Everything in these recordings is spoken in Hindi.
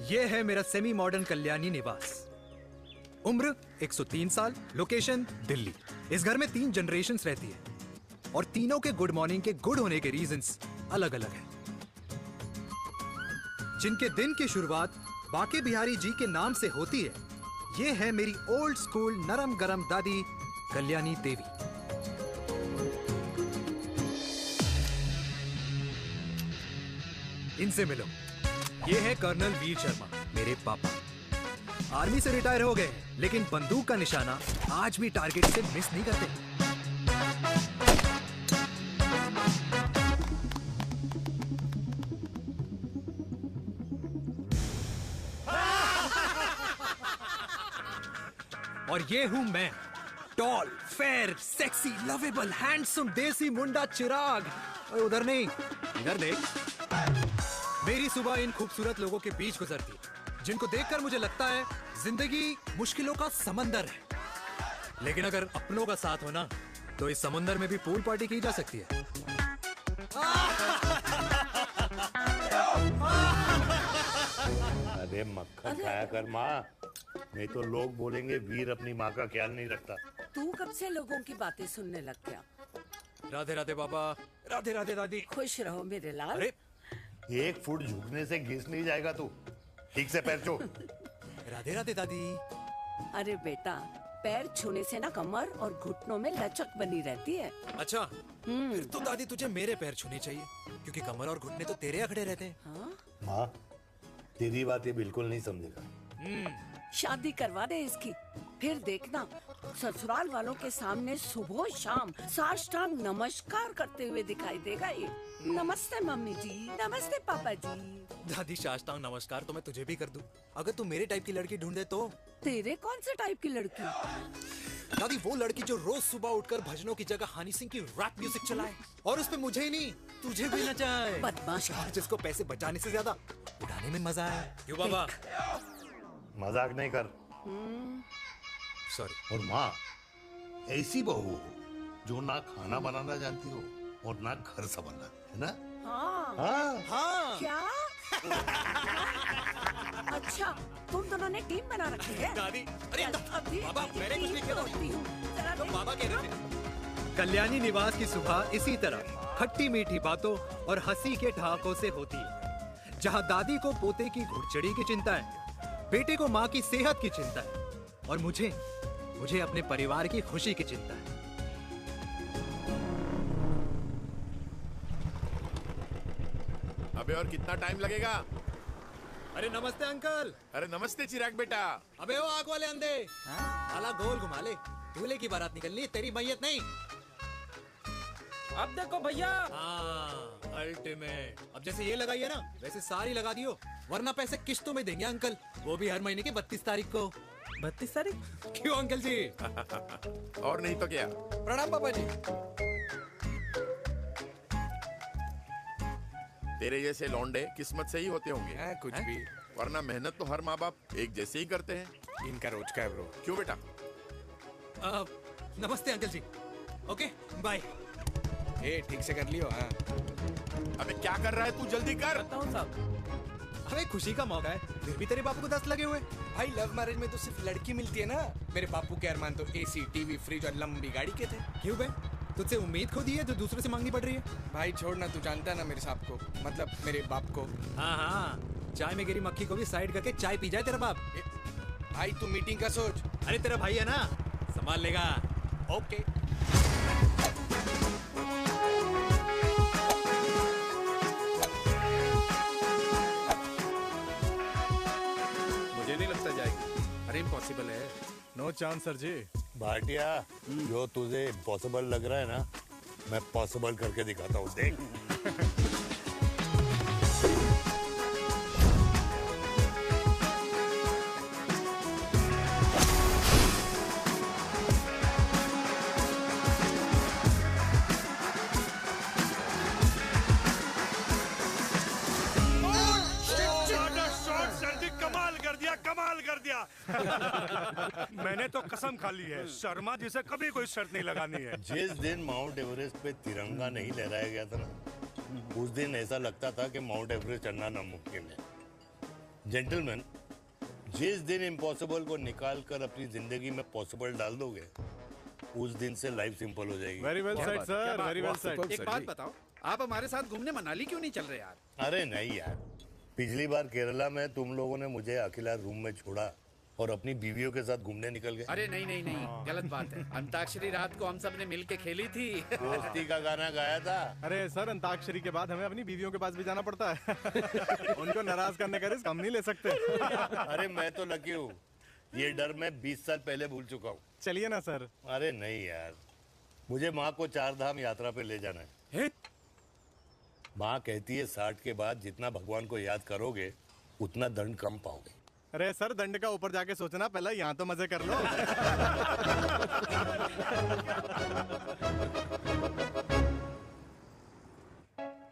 ये है मेरा सेमी मॉडर्न कल्याणी निवास। उम्र 103 साल, लोकेशन दिल्ली। इस घर में 3 जनरेशन्स रहती है और तीनों के गुड मॉर्निंग के गुड होने के रीजंस अलग अलग हैं। जिनके दिन की शुरुआत बाके बिहारी जी के नाम से होती है, ये है मेरी ओल्ड स्कूल नरम गरम दादी कल्याणी देवी। इनसे मिलो। ये है कर्नल वीर शर्मा, मेरे पापा। आर्मी से रिटायर हो गए हैं, लेकिन बंदूक का निशाना आज भी टारगेट से मिस नहीं करते। और ये हूं मैं, tall, fair, sexy, lovable, handsome, देसी मुंडा चिराग। और उधर नहीं, इधर देख। मेरी सुबह इन खूबसूरत लोगों के बीच गुजरती है, जिनको देखकर मुझे लगता है जिंदगी मुश्किलों का समंदर है। लेकिन अगर अपनों का साथ हो ना, तो इस समुंदर में भी पूल पार्टी की जा सकती है। अरे मक्खन खाया कर माँ, नहीं तो लोग बोलेंगे वीर अपनी माँ का ख्याल नहीं रखता। तू कब से लोगों की बातें सुनने लग गया? राधे राधे बाबा, राधे राधे दादी। खुश रहो मेरे लाल। अरे 1 फुट झुकने से घिस नहीं जाएगा तू, ठीक से पैर छू। राधे राधे दादी। अरे बेटा, पैर छूने से ना कमर और घुटनों में लचक बनी रहती है। अच्छा, फिर तो दादी तुझे मेरे पैर छूने चाहिए, क्योंकि कमर और घुटने तो तेरे अखड़े रहते हैं। हाँ? माँ, तेरी बात ये बिल्कुल नहीं समझेगा। शादी करवा दे इसकी, फिर देखना ससुराल वालों के सामने सुबह शाम साष्टांग नमस्कार करते हुए दिखाई देगा ये। नमस्ते मम्मी जी, नमस्ते पापा जी। दादी साष्टांग नमस्कार तो मैं तुझे भी कर दूं, अगर तू मेरे टाइप की लड़की ढूंढ दे तो। तेरे कौन से टाइप की लड़की? दादी वो लड़की जो रोज सुबह उठकर भजनों की जगह हनी सिंह की रैप म्यूजिक चलाए, और उसपे मुझे ही नहीं तुझे भी नचाए। बदमाश। और जिसको पैसे बचाने से ज्यादा उड़ाने में मजा आए। क्यों बाबा? मजाक नहीं कर। सॉरी। और माँ, ऐसी बहू हो जो ना खाना बनाना जानती हो और ना घर संभालना, है ना? हाँ। हाँ हाँ। क्या? अच्छा, तुम दोनों ने टीम बना रखी है? दादी, अरे अभी बाबा, मैंने कुछ नहीं किया। होती हूँ। जरा तो देख। बाबा कह रहे थे। कल्याणी निवास की सुबह इसी तरह खट्टी मीठी बातों और हंसी के ठहाकों से होती है, जहां दादी को पोते की घुड़चड़ी की चिंता है, बेटे को माँ की सेहत की चिंता है, और मुझे अपने परिवार की खुशी की चिंता है। अबे और कितना टाइम लगेगा? अरे नमस्ते अंकल। अरे नमस्ते चिराग बेटा। अबे वो आग वाले अंधे, साला गोल घुमा ले। दूल्हे की बारात निकलनी, तेरी मैयत नहीं। अब देखो भैया। हाँ, अल्टीमेट। अब जैसे ये लगाई है ना, वैसे सारी लगा दियो, वरना पैसे किस्तों में देंगे अंकल, वो भी हर महीने की 32 तारीख को। 32 तारीख? क्यों अंकल जी? और नहीं तो क्या। प्रणाम पापा जी। तेरे जैसे लौंडे किस्मत से ही होते होंगे। कुछ भी, वरना मेहनत तो हर माँ बाप एक जैसे ही करते हैं। इनका रोज का है ब्रो। क्यों बेटा? नमस्ते अंकल जी। Okay bye. ए ठीक से कर लियो। हाँ अबे क्या कर रहा है तू, जल्दी कर। बताओ साहब। अरे खुशी का मौका है, फिर भी तेरे बापू को 10 लगे हुए। भाई लव मैरिज में तो सिर्फ लड़की मिलती है ना। मेरे बापू के अरमान तो एसी, टीवी, फ्रिज और लंबी गाड़ी के थे। क्यों बे? तुझसे उम्मीद खो दी है जो दूसरे से मांगनी पड़ रही है? भाई छोड़ना, तू जानता है ना मेरे साहब को, मतलब मेरे बाप को। हाँ हाँ, चाय में गिरी मक्खी को भी साइड करके चाय पी जाए तेरा बाप। भाई तू मीटिंग का सोच। अरे तेरा भाई है ना, संभाल लेगा। ओके। मुझे नहीं लगता जाएगी। अरे इम्पॉसिबल है। नो चांस सर जी। भाटिया, जो तुझे इम्पॉसिबल लग रहा है ना, मैं पॉसिबल करके दिखाता हूँ, देख। कमाल कर दिया। मैंने तो कसम खा ली है, शर्मा जी से कभी कोई शर्त नहीं लगानी है। जिस दिन माउंट एवरेस्ट पे तिरंगा नहीं लहराया गया था ना, उस दिन ऐसा लगता था कि माउंट एवरेस्ट चढ़ना नामुमकिन है। जेंटलमैन, जिस दिन इम्पॉसिबल को निकाल कर अपनी जिंदगी में पॉसिबल डाल दोगे, उस दिन से लाइफ सिंपल हो जाएगी। Very well said sir, very well said. एक बात बताओ, आप हमारे साथ घूमने मनाली क्यों नहीं चल रहे यार? अरे नहीं यार, पिछली बार केरला में तुम लोगों ने मुझे अकेला रूम में छोड़ा और अपनी बीवियों के साथ घूमने निकल गए। अरे नहीं नहीं नहीं, गलत बात है। अंताक्षरी रात को हम सब ने मिल के खेली थी। दोस्ती का गाना गाया था। अरे सर, अंताक्षरी के बाद हमें अपनी बीवियों के पास भी जाना पड़ता है। उनको नाराज करने का रिस्क हम नहीं ले सकते। अरे मैं तो लकी हूँ, ये डर मैं 20 साल पहले भूल चुका हूँ। चलिए ना सर। अरे नहीं यार, मुझे माँ को 4 धाम यात्रा पे ले जाना है। माँ कहती है 60 के बाद जितना भगवान को याद करोगे उतना दंड कम पाओगे। अरे सर, दंड का ऊपर जाके सोचना, पहले यहाँ तो मजे कर लो।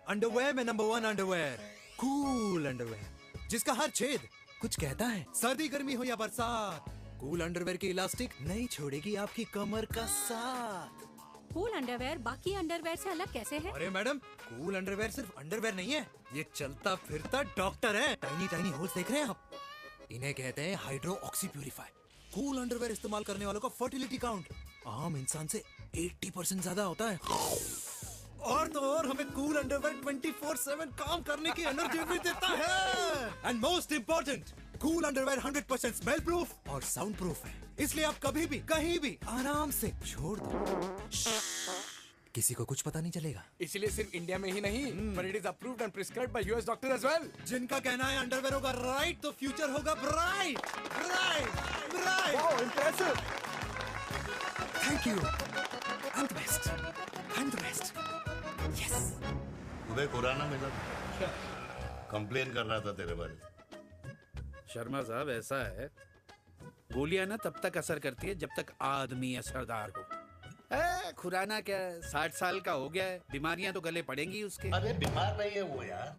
अंडरवेयर में नंबर 1 अंडरवेयर, कूल अंडरवेयर, जिसका हर छेद कुछ कहता है। सर्दी गर्मी हो या बरसात, कूल अंडरवेयर की इलास्टिक नहीं छोड़ेगी आपकी कमर का साथ। कूल अंडरवेयर बाकी अंडरवेयर से अलग कैसे है? अरे मैडम, कूल अंडरवेयर सिर्फ अंडरवेयर नहीं है, ये चलता फिरता डॉक्टर है। टाइनी टाइनी होल्स देख रहे हैं आप? इन्हें कहते हैं hydro oxy purify. Cool underwear इस्तेमाल करने वालों का फर्टिलिटी काउंट आम इंसान से 80% ज्यादा होता है। और तो और हमें कूल अंडरवेयर 24/7 काम करने की एनर्जी भी देता है। And most important, cool underwear 100% smell proof और साउंड प्रूफ है, इसलिए आप कभी भी कहीं भी आराम से छोड़ दो, किसी को कुछ पता नहीं चलेगा। इसीलिए सिर्फ इंडिया में ही नहीं, but it is approved and prescribed by US doctor as well. जिनका कहना है अंडरवेयर होगा राइट तो फ्यूचर होगा bright, bright, bright. Wow, impressive. Thank you. I'm the best. I'm the best. Yes. तुम्हें खुराना मिला, कंप्लेन कर रहा था तेरे बारे में। शर्मा साहब, ऐसा है, गोलियां ना तब तक असर करती है जब तक आदमी असरदार हो। खुराना क्या, 60 साल का हो गया है, बीमारियां तो गले पड़ेंगी उसके। अरे बीमार नहीं है वो यार,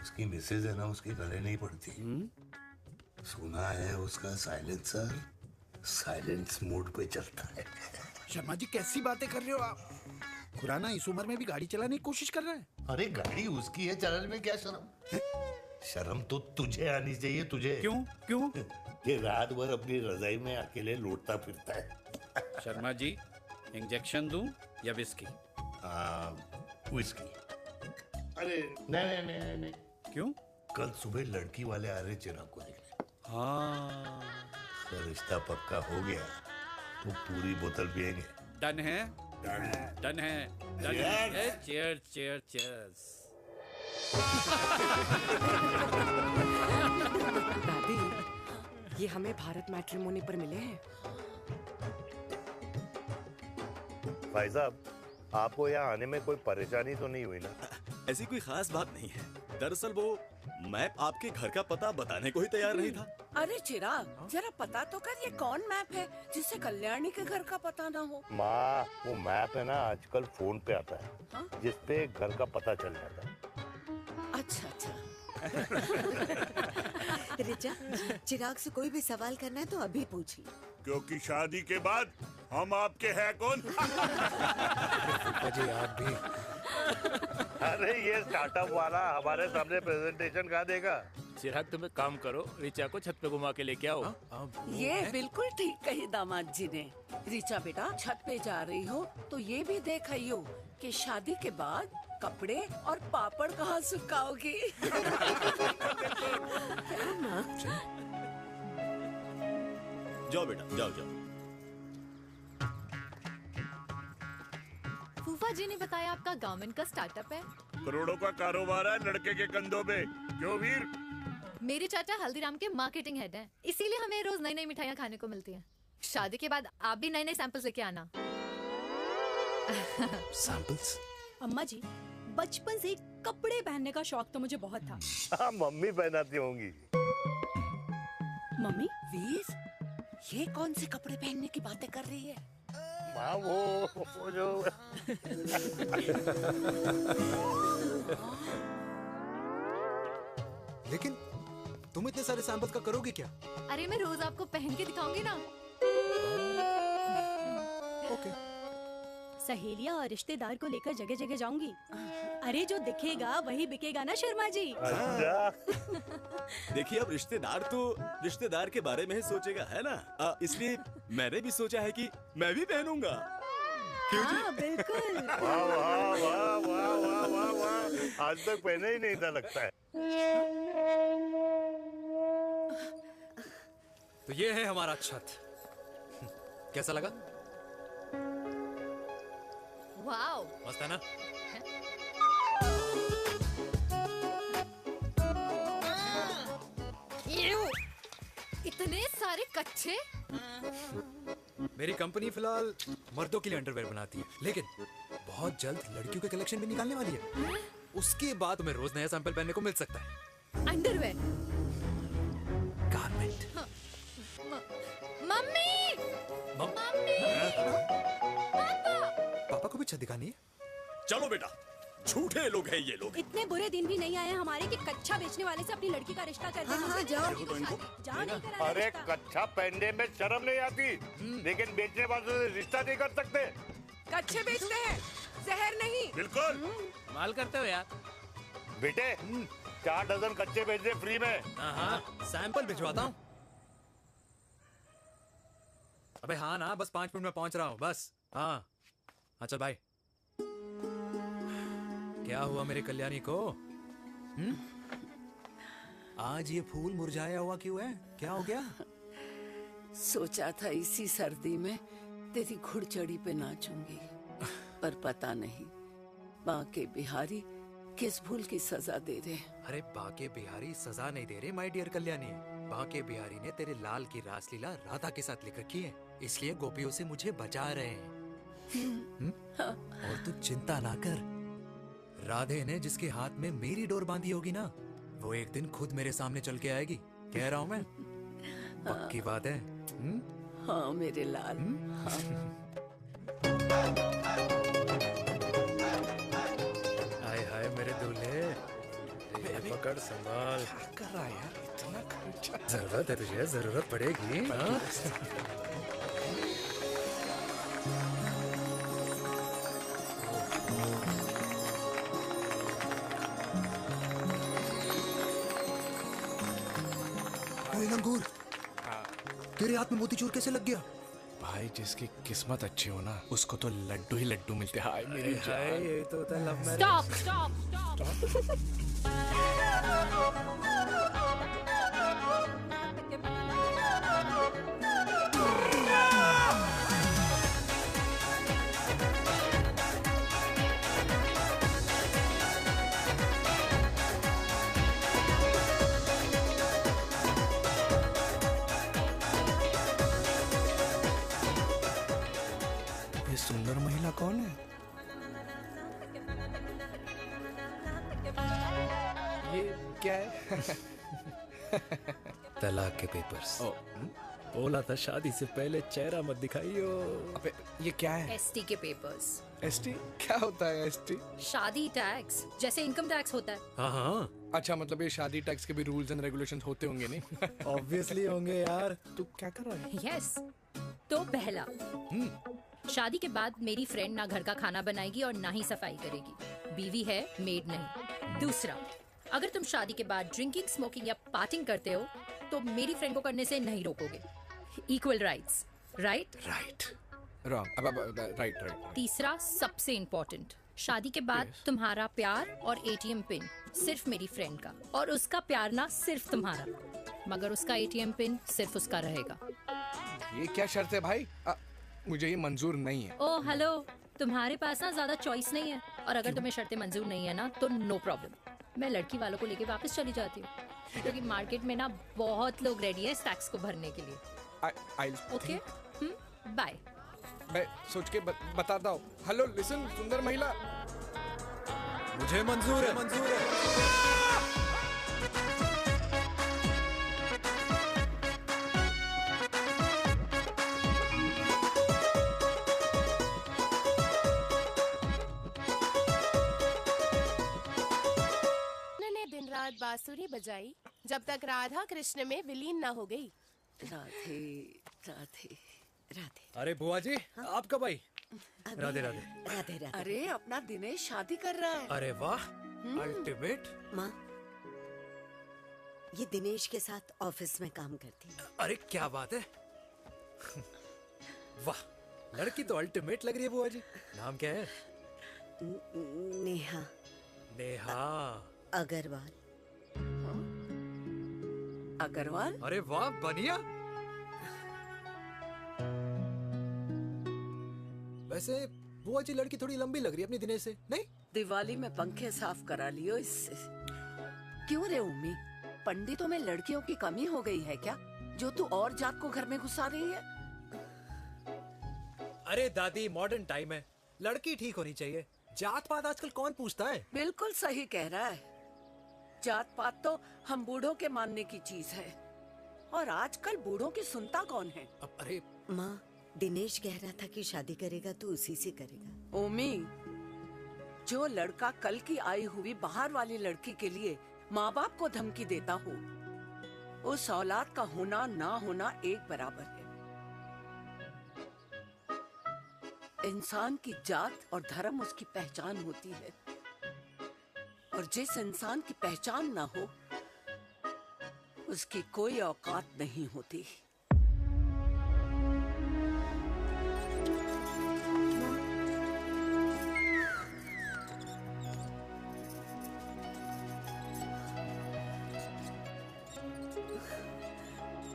उसकी मिसेज है ना, उसके गले नहीं पड़ती। सुना है उसका साइलेंसर साइलेंस मोड पे चलता है। शर्मा जी, कैसी बातें कर रहे हो आप? खुराना इस उम्र में भी गाड़ी चलाने की कोशिश कर रहा है। अरे गाड़ी उसकी है, चलाने में क्या शर्म? शर्म तो तुझे आनी चाहिए, तुझे। क्यों क्यों? ये रात भर अपनी रजाई में अकेले लौटता फिरता है। शर्मा जी, इंजेक्शन दूं या विस्की? विस्की। अरे नहीं नहीं नहीं नहीं। क्यों? कल सुबह लड़की वाले आ रहे चिराग को देखने। हाँ, तो रिश्ता पक्का हो गया तो पूरी बोतल पिएंगे। डन है, डन है, डन है, डन है। Cheers, cheers, cheers. दादी, ये हमें भारत मैट्रिमोनी पर मिले हैं। भाई साहब, आपको यहाँ आने में कोई परेशानी तो नहीं हुई ना? ऐसी कोई खास बात नहीं है। दरअसल वो मैप आपके घर का पता बताने को ही तैयार नहीं था। अरे चिराग, जरा पता तो कर, ये कौन मैप है जिससे कल्याणी के घर का पता ना हो? माँ, वो मैप है ना आजकल फोन पे आता है। हाँ? जिसपे घर का पता चल जाता है। अच्छा अच्छा। रिचा, चिराग से कोई भी सवाल करना है तो अभी पूछिए। क्योंकि शादी के बाद हम आपके हैं कौन? अजय आप भी। अरे ये स्टार्टअप वाला हमारे सामने प्रेजेंटेशन कहाँ देगा? चिराग, तुम एक काम करो, रिचा को छत पे घुमा के लेके आओ। ये बिल्कुल ठीक कही दामाद जी ने। रिचा बेटा, छत पे जा रही हो तो ये भी देख आइयो कि शादी के बाद कपड़े और पापड़ कहाँ सुखाओगी। जाओ बेटा, जाओ जाओ। फूफा जी ने बताया आपका गारमेंट का स्टार्टअप है। करोड़ों का कारोबार है लड़के के कंधों पे। क्यों वीर? मेरे चाचा हल्दीराम के मार्केटिंग हेड हैं, इसीलिए हमें रोज नई नई मिठाइयाँ खाने को मिलती हैं। शादी के बाद आप भी नए नए सैंपल्स लेके आना। सैंपल्स? अम्मा जी, बचपन से कपड़े पहनने का शौक तो मुझे बहुत था। हाँ, मम्मी पहनाती होंगी। मम्मी? वीर, ये कौन से कपड़े पहनने की बातें कर रही है? माँ, वो जो लेकिन तुम इतने सारे सैंपल्स का करोगे क्या? अरे मैं रोज आपको पहन के दिखाऊंगी ना। ओके। सहेलियां और रिश्तेदार को लेकर जगह जगह जाऊंगी। अरे जो दिखेगा वही बिकेगा ना शर्मा जी। देखिए अब रिश्तेदार तो रिश्तेदार के बारे में ही सोचेगा, है ना? इसलिए मैंने भी सोचा है कि मैं भी पहनूंगा। हाँ बिल्कुल। वाह वाह वाह वाह वाह वाह वाह, आज तक पहने ही नहीं था लगता है। तो ये है हमारा छत। कैसा लगा? वाओ, मस्त है ना? इतने सारे कच्चे। मेरी कंपनी फिलहाल मर्दों के लिए अंडरवेयर बनाती है, लेकिन बहुत जल्द लड़कियों के कलेक्शन भी निकालने वाली है। उसके बाद तुम्हें रोज नया सैंपल पहनने को मिल सकता है। अंडरवेयर? गारमेंट। मम्मी! मम्मी! पापा को भी छत दिखानी है। चलो बेटा, झूठे लोग हैं ये लोग। इतने बुरे दिन भी नहीं आए हमारे कि कच्चा बेचने वाले से अपनी लड़की का रिश्ता कर देना। हाँ, जाओ। अरे कच्चा पहनने में शर्म नहीं आती, लेकिन बेचने वालों से रिश्ता नहीं कर सकते। कच्चे बेचते हैं, जहर नहीं। बिल्कुल माल करते हो यार। बेटे 4 डजन कच्चे भेज दे फ्री में। हाँ, सैंपल भिजवाता हूँ। अबे हाँ ना, बस 5 मिनट में पहुंच रहा हूँ बस। हाँ चल भाई। क्या हुआ मेरे कल्याणी को? आज ये फूल मुरझाया हुआ क्यों है? क्या हो गया? सोचा था इसी सर्दी में तेरी घुड़चड़ी पे नाचूंगी, पर पता नहीं बांके बिहारी किस भूल की सजा दे रहे। अरे बांके बिहारी सजा नहीं दे रहे माय डियर कल्याणी। बांके बिहारी ने तेरे लाल की रासलीला राधा के साथ लिख रखी है, इसलिए गोपियों से मुझे बचा रहे हैं। और तू चिंता ना कर, राधे ने जिसके हाथ में मेरी डोर बांधी होगी ना, वो एक दिन खुद मेरे सामने चल के आएगी। कह रहा हूँ मैं, पक्की बात है। हाँ मेरे लाल। हाय हाय मेरे दूल्हे, पकड़ संभाल। क्या कर रहा है यार, इतना खर्चा। जरूरत है तुझे, जरूरत पड़ेगी। हाँ? लंगूर, तेरे हाथ में मोतीचूर कैसे लग गया? भाई जिसकी किस्मत अच्छी हो ना, उसको तो लड्डू ही लड्डू मिलते हैं। हाय मेरी जान। ये तो होता है love marriage. Stop stop stop. ये सुंदर महिला कौन है? ये क्या है? तलाक के पेपर्स। बोला था शादी से पहले चेहरा मत दिखाइयो। अबे ये क्या है? एसटी के पेपर्स। एसटी क्या होता है? एसटी शादी टैक्स, जैसे इनकम टैक्स होता है। हाँ। अच्छा, मतलब ये शादी टैक्स के भी रूल्स एंड रेगुलेशंस होते होंगे नहीं? ऑब्वियसली होंगे यार। तू क्या कर रहा है? यस। तो पहला, शादी के बाद मेरी फ्रेंड ना घर का खाना बनाएगी और ना ही सफाई करेगी। बीवी है, मेड नहीं। दूसरा, अगर तुम शादी के बाद ड्रिंकिंग, स्मोकिंग या पार्टिंग करते हो तो मेरी फ्रेंड को करने से नहीं रोकोगे। Equal rights, right? Right. Wrong. अब राइट। तीसरा, सबसे इम्पोर्टेंट, शादी के बाद तुम्हारा प्यार और एटीएम पिन सिर्फ मेरी फ्रेंड का, और उसका प्यार ना सिर्फ तुम्हारा, मगर उसका एटीएम पिन सिर्फ उसका रहेगा। ये क्या शर्त है भाई? मुझे ये मंजूर नहीं है। ओ हेलो, तुम्हारे पास ना ज्यादा चॉइस नहीं है, और अगर तुम्हें शर्तें मंजूर नहीं है ना तो नो प्रॉब्लम, मैं लड़की वालों को लेके वापस चली जाती हूँ, क्योंकि मार्केट में ना बहुत लोग रेडी है इस टैक्स को भरने के लिए। Okay, bye. मैं सोच के बताता हूँ। हेलो लिसन सुंदर महिला, मुझे मंजूर है। दिन रात बांसुरी बजाई जब तक राधा कृष्ण में विलीन ना हो गई। राधे राधे राधे। अरे बुआ जी, आप कब आई? राधे राधे। राधे राधे। अरे अपना दिनेश शादी कर रहा है। अरे वाह, अल्टीमेट। माँ, ये दिनेश के साथ ऑफिस में काम करती है। अरे क्या बात है। वाह, लड़की तो अल्टीमेट लग रही है बुआ जी। नाम क्या है? नेहा। नेहा अग्रवाल। अग्रवाल? अरे वाह, बढ़िया। वैसे बुआ जी लड़की थोड़ी लंबी लग रही है अपनी दिनेश से, नहीं? दिवाली में पंखे साफ करा लियो इससे। क्यों रे उम्मी, पंडितों में लड़कियों की कमी हो गई है क्या, जो तू और जात को घर में घुसा रही है? अरे दादी, मॉडर्न टाइम है, लड़की ठीक होनी चाहिए। जात पात आजकल कौन पूछता है? बिल्कुल सही कह रहा है। जात पात तो हम बूढ़ों के मानने की चीज है, और आजकल बूढ़ों की सुनता कौन है? अरे माँ, दिनेश कह रहा था कि शादी करेगा तो उसी से करेगा। ओमी, जो लड़का कल की आई हुई बाहर वाली लड़की के लिए माँ बाप को धमकी देता हो, उस औलाद का होना ना होना एक बराबर है। इंसान की जात और धर्म उसकी पहचान होती है, और जिस इंसान की पहचान ना हो, उसकी कोई औकात नहीं होती।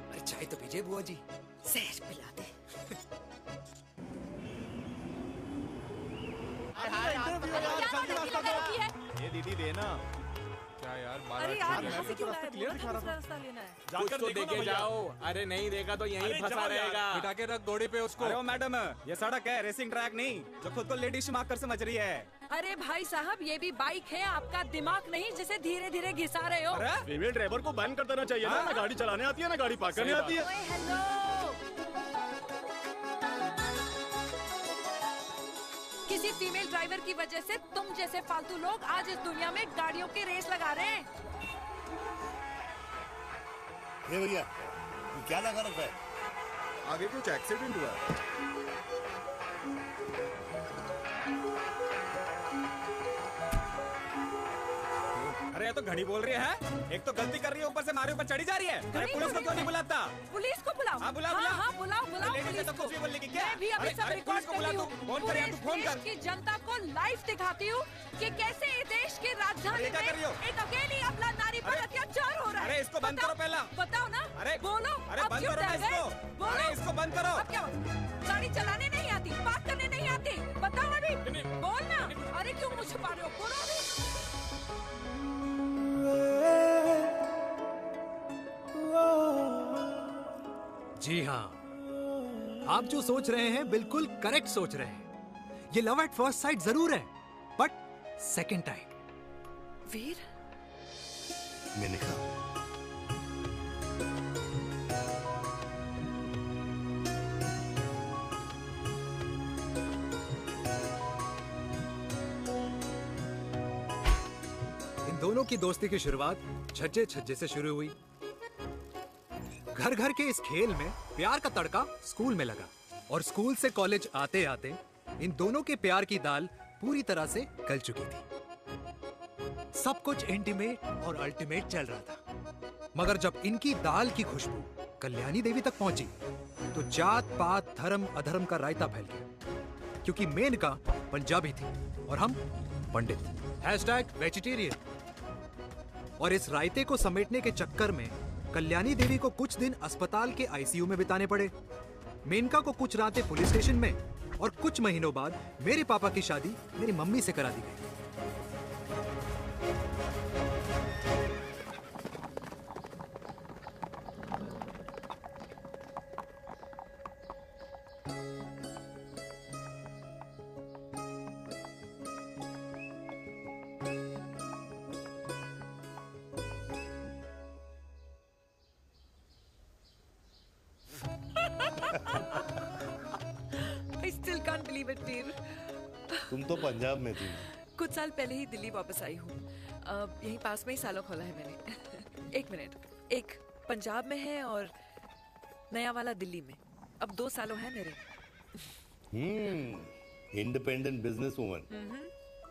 अरे चाय तो पीजिए बुआ जी। जहर पिला दे। ये दीदी देना। क्या यार, अरे यार, यहाँ से क्यों लाए? बोला था दूसरा रास्ता लेना है। कुछ तो देके जाओ। अरे नहीं देगा तो यहीं फंसा रहेगा। बिठा के रख घोड़े पे उसको। अरे मैडम, ये सड़क है, रेसिंग ट्रैक नहीं जो खुद को लेडी शिमाक कर समझ रही है। अरे भाई साहब, ये भी बाइक है, आपका दिमाग नहीं जिसे धीरे धीरे घिसा रहे हो। फीमेल ड्राइवर को बैन कर देना चाहिए ना। ना गाड़ी चलाने आती है, ना गाड़ी पार्क करने आती है। ओए हेलो, किसी फीमेल ड्राइवर की वजह से तुम जैसे फालतू लोग आज इस दुनिया में गाड़ियों की रेस लगा रहे हैं। ये भैया, ये क्या लगा रखा है? आगे कुछ एक्सीडेंट हुआ है। अरे ये तो घड़ी बोल रही है। एक तो गलती कर रही है, ऊपर से हमारे ऊपर चढ़ी जा रही है। अरे पुलिस को क्यों नहीं बुलाता? पुलिस को बुलाओ। हाँ, बुलाओ, बुलाओ। हाँ, बुलाओ बुलाओ लेडीज पुलिस तो को। कुछ भी बोलने की क्या? मैं भी अभी अरे, सब अरे, रिकॉर्ड पुलिस को कर बुला रही तू। हूँ। फोन कर यार, तू फोन कर। देश की जनता को लाइव दिखाती हूँ कि कैसे इस देश की राजधानी अरे, क्या कर रही हो? में एक अकेली अबला नारी पर अत्याचार हो रहा है। अरे, इसको बंद करो पहला। बताओ ना। अरे बोलो। अरे अब बंद क्यों करो ना डर गए? इसको। बोलो। अरे इसको बंद करो। अब क्या गाड़ी चलाने नहीं आती, बात करने नहीं आती? बताओ अभी। बोल ना। अरे क्यों मुझे छुपा रहे हो? बोलो अभी। जी हाँ, आप जो सोच रहे हैं बिल्कुल करेक्ट सोच रहे हैं। ये लव एट फर्स्ट साइट जरूर है, बट सेकंड टाइम। वीर, मैंने कहा इन दोनों की दोस्ती की शुरुआत छज्जे छज्जे से शुरू हुई। घर घर के इस खेल में प्यार का तड़का स्कूल में लगा, और स्कूल से कॉलेज आते आते इन दोनों के प्यार की दाल पूरी तरह से गल चुकी थी। सब कुछ इंटीमेट और अल्टीमेट चल रहा था, मगर जब इनकी दाल की खुशबू कल्याणी देवी तक पहुंची तो जात पात धर्म अधर्म का रायता फैल गया, क्योंकि मेनका पंजाबी थी और हम पंडित। #वेजिटेरियन। और इस रायते को समेटने के चक्कर में कल्याणी देवी को कुछ दिन अस्पताल के आईसीयू में बिताने पड़े, मेनका को कुछ रातें पुलिस स्टेशन में, और कुछ महीनों बाद मेरे पापा की शादी मेरी मम्मी से करा दी गई। I still can't believe it, वीर। तुम तो पंजाब में थी। कुछ साल पहले ही दिल्ली वापस आई हूँ। यहीं पास में ही सालों खोला है मैंने। एक मिनट, एक पंजाब में है और नया वाला दिल्ली में। अब 2 सालों है मेरे। इंडिपेंडेंट बिजनेस वूमन,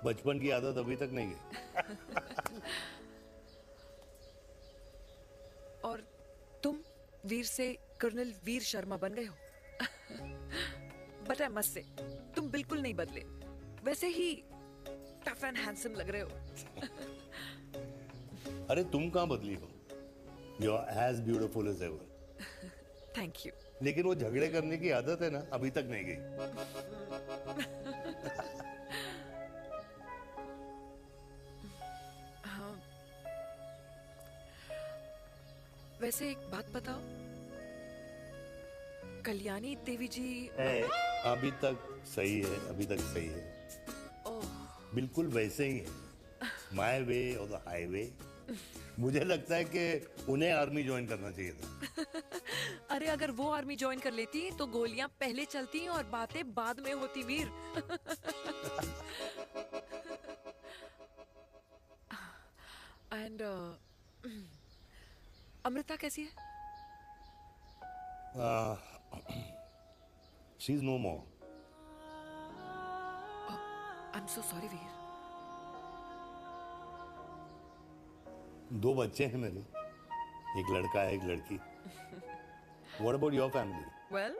बचपन की आदत अभी तक नहीं गई। और तुम वीर से कर्नल वीर शर्मा बन गए हो। बट आई मस्ट से तुम बिल्कुल नहीं बदले, वैसे ही टफ एंड हैंडसम लग रहे हो। अरे तुम कहाँ बदली हो? You are as beautiful as ever. Thank you. लेकिन वो झगड़े करने की आदत है ना, अभी तक नहीं गई। हाँ। वैसे एक बात बताओ, कल्याणी देवी जी अभी तक सही है, अभी तक सही है, बिल्कुल वैसे ही है। माय वे और द हाईवे। मुझे लगता है कि उन्हें आर्मी ज्वाइन करना चाहिए था। अरे अगर वो आर्मी ज्वाइन कर लेती तो गोलियां पहले चलती और बातें बाद में होती वीर। एंड अमृता कैसी है? She is no more. I am so sorry Veer. 2 बच्चे हैं मेरे, एक लड़का है, एक लड़की। What about your family? Well,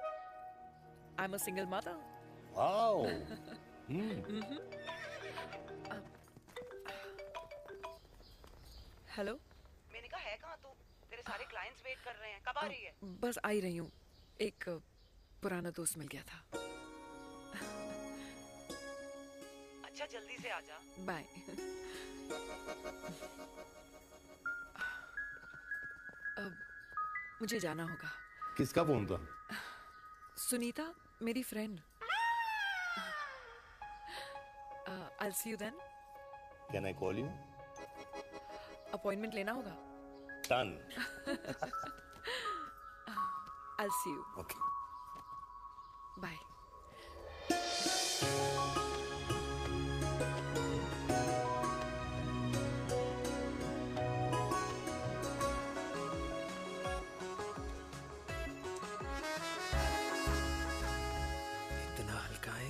I'm a single mother. Wow. Hello. मैंने कहा है कहाँ तू? तेरे सारे क्लाइंट्स वेट कर रहे हैं, कब आ रही है? बस आ ही रही हूँ, एक पुराना दोस्त मिल गया था। अच्छा जल्दी से आ जा। बाय। अब मुझे जाना होगा। किसका फोन था? सुनीता, मेरी friend. I'll see you then. Can I call you? Appointment लेना होगा। Done. I'll see you. Okay. Bye.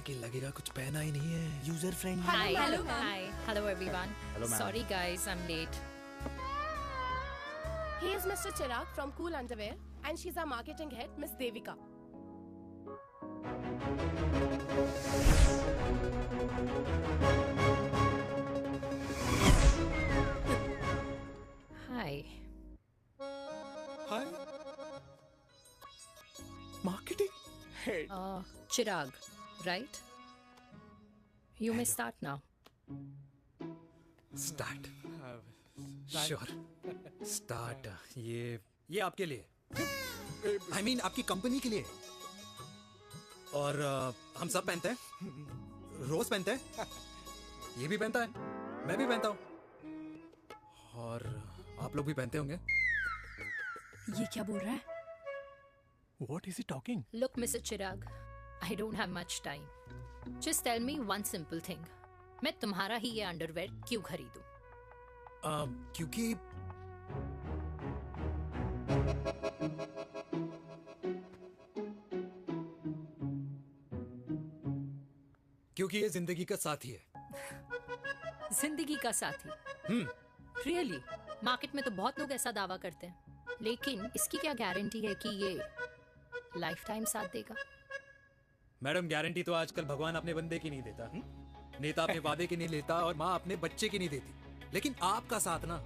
कि लगेगा कुछ पहना ही नहीं है। User friendly. Hi. Hello everyone. Hello, ma'am. Sorry guys, I'm late. He is Mr. Chirag from Cool Underwear and she's our marketing head, Miss Devika. Hi. Hi. Marketing head. Chirag, right? You may start now. Start. Sure. Start. ये आपके लिए। I mean आपकी कंपनी के लिए। और हम सब पहनते हैं। रोज पहनते हैं। ये भी पहनता है, मैं भी पहनता हूँ। और आप लोग भी पहनते होंगे। ये क्या बोल रहा है? What is he talking? Look, Mr. Chirag, I don't have much time. Just tell me one simple thing. मैं तुम्हारा ही ये अंडरवेयर क्यों खरीदूं? क्योंकि ये जिंदगी का साथी है। जिंदगी का साथी? Really? मार्केट में तो बहुत लोग ऐसा दावा करते हैं, लेकिन इसकी क्या गारंटी है कि ये लाइफ टाइम साथ देगा? मैडम, गारंटी तो आजकल भगवान अपने बंदे की नहीं देता। नेता अपने वादे की नहीं लेता और माँ अपने बच्चे की नहीं देती। लेकिन आपका साथ ना,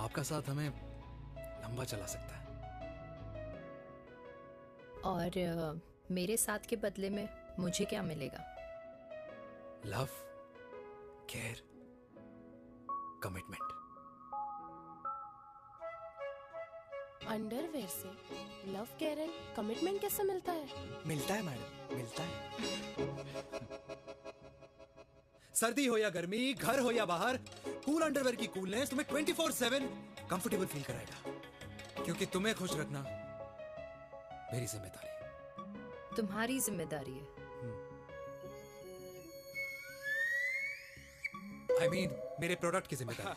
आपका साथ हमें लंबा चला सकता है। और मेरे साथ के बदले में मुझे क्या मिलेगा? Love, care, commitment. अंडरवेयर से लव, केयर एंड कमिटमेंट कैसे मिलता है? मिलता है मैडम, मिलता है। सर्दी हो या गर्मी, घर हो या बाहर, कूल अंडरवेयर की कूलनेस तुम्हें 24/7 कंफर्टेबल फील कराएगा। क्योंकि तुम्हें खुश रखना मेरी जिम्मेदारी है। तुम्हारी जिम्मेदारी है? I mean, मेरे प्रोडक्ट की जिम्मेदारी है।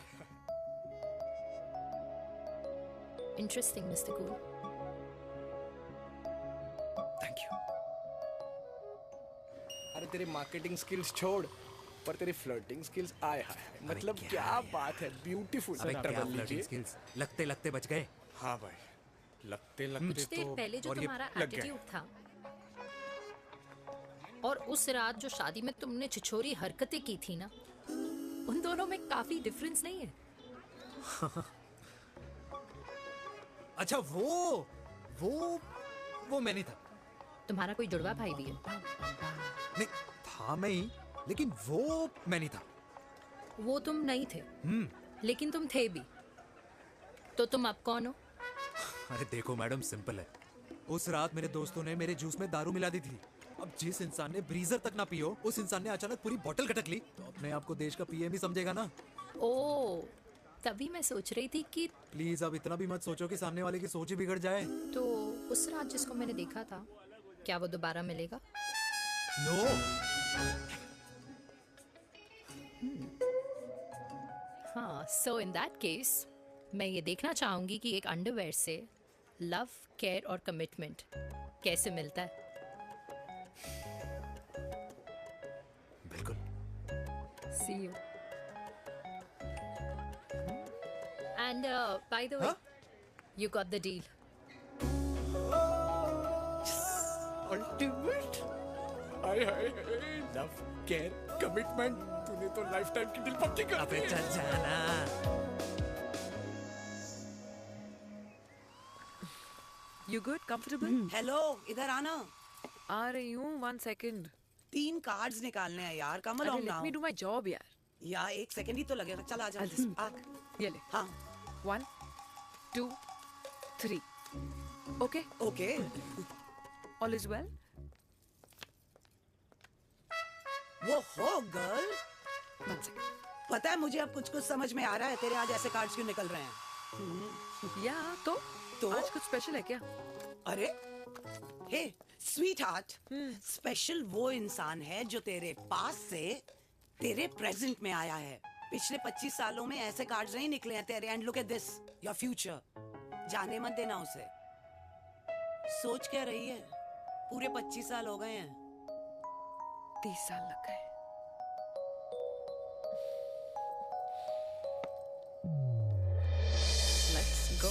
Interesting, Mr. Cool. Thank you. तेरे मार्केटिंग स्किल्स छोड़, पर तेरी फ्लर्टिंग स्किल्स आए हाय, मतलब क्या बात है, ब्यूटीफुल। स्किल्स लगते लगते बच गए। हाँ भाई, लगते कुछ लगते देर तो पहले जो और ये तुम्हारा लग गया। एटीट्यूड था और उस रात जो शादी में तुमने छिछोरी हरकतें की थी ना, उन दोनों में काफी डिफरेंस नहीं है? अच्छा वो मैं नहीं था। तुम्हारा कोई जुड़वा भाई भी है? नहीं था मैं ही, लेकिन वो मैं नहीं था। वो तुम नहीं थे, लेकिन तुम थे भी। तो तुम अब कौन हो? अरे देखो मैडम, सिंपल है। उस रात मेरे दोस्तों ने मेरे जूस में दारू मिला दी थी। अब जिस इंसान ने ब्रीजर तक ना पियो, उस इंसान ने अचानक पूरी बोतल खटक ली, तो अपने आप को देश का पीएम ही समझेगा ना। ओ, तभी मैं सोच रही थी कि प्लीज अब इतना भी मत सोचो कि सामने वाले की सोच ही बिगड़ जाए। तो उस रात जिसको मैंने देखा था, क्या वो दोबारा मिलेगा? नो। हाँ, सो इन दैट केस मैं ये देखना चाहूंगी कि एक अंडरवेयर से लव, केयर और कमिटमेंट कैसे मिलता है। बिल्कुल। See you. And by the way, you got the deal. Ultimate. Hi hi hi, love, care, commitment, तूने तो लाइफ टाइम की डील पक्की कर दी है। चल जाना। You good? Comfortable? हेलो, इधर आना। आ रही हूँ, 1 second. 3 कार्ड्स निकालने हैं यार, कम अरे on let now. me do my job यार. यार 1 सेकंड ही तो लगेगा, चल आजा। आ। ये ले. हाँ। 1, 2, 3. Okay? Okay. All is well? वो हो गर्ल। 1 second. पता है मुझे अब कुछ समझ में आ रहा है, तेरे आज ऐसे कार्ड्स क्यों निकल रहे हैं। या तो आज कुछ स्पेशल है क्या? अरे हे स्वीट हार्ट, स्पेशल वो इंसान है जो तेरे पास से तेरे प्रेजेंट में आया है। पिछले 25 सालों में ऐसे कार्ड्स नहीं निकले हैं तेरे। And look at this, your future. जाने मत देना उसे। सोच क्या रही है, पूरे 25 साल हो गए हैं। 30 साल लग गए। Let's go.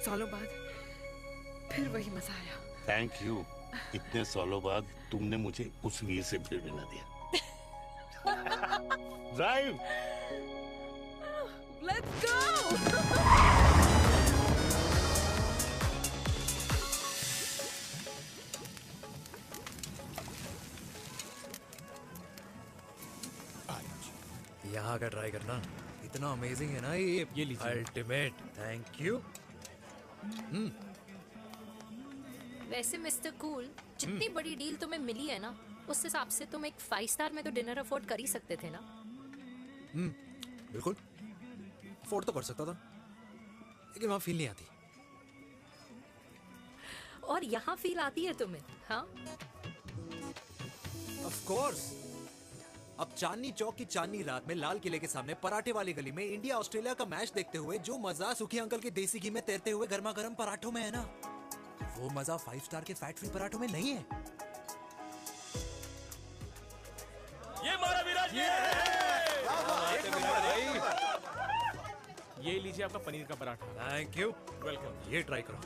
सालों बाद फिर वही मजा आया। Thank you. इतने सालों बाद तुमने मुझे उस वीर से फिर मिला दिया। ड्राइव। Let's go. यहाँ का ट्राई करना, इतना अमेजिंग है ना ये लीजिए। अल्टीमेट। Thank you. वैसे मिस्टर कूल, जितनी बड़ी डील तुम्हें मिली है ना, उस हिसाब से तुम एक 5 स्टार में तो डिनर अफोर्ड कर ही सकते थे ना। बिल्कुल अफोर्ड तो कर सकता था, लेकिन वहां फील नहीं आती। और यहाँ फील आती है तुम्हें? हाँ, ऑफ कोर्स। अब चांदनी चौक की चांदनी रात में लाल किले के सामने पराठे वाली गली में इंडिया ऑस्ट्रेलिया का मैच देखते हुए जो मजा सुखी अंकल के देसी घी में तैरते हुए गर्मा गर्म पराठों में है ना, वो मजा 5 स्टार के फैट फ्री पराठों में नहीं है। ये मारा विराज। ये लीजिए आपका पनीर का पराठा। Thank you. वेलकम। ये ट्राई करो।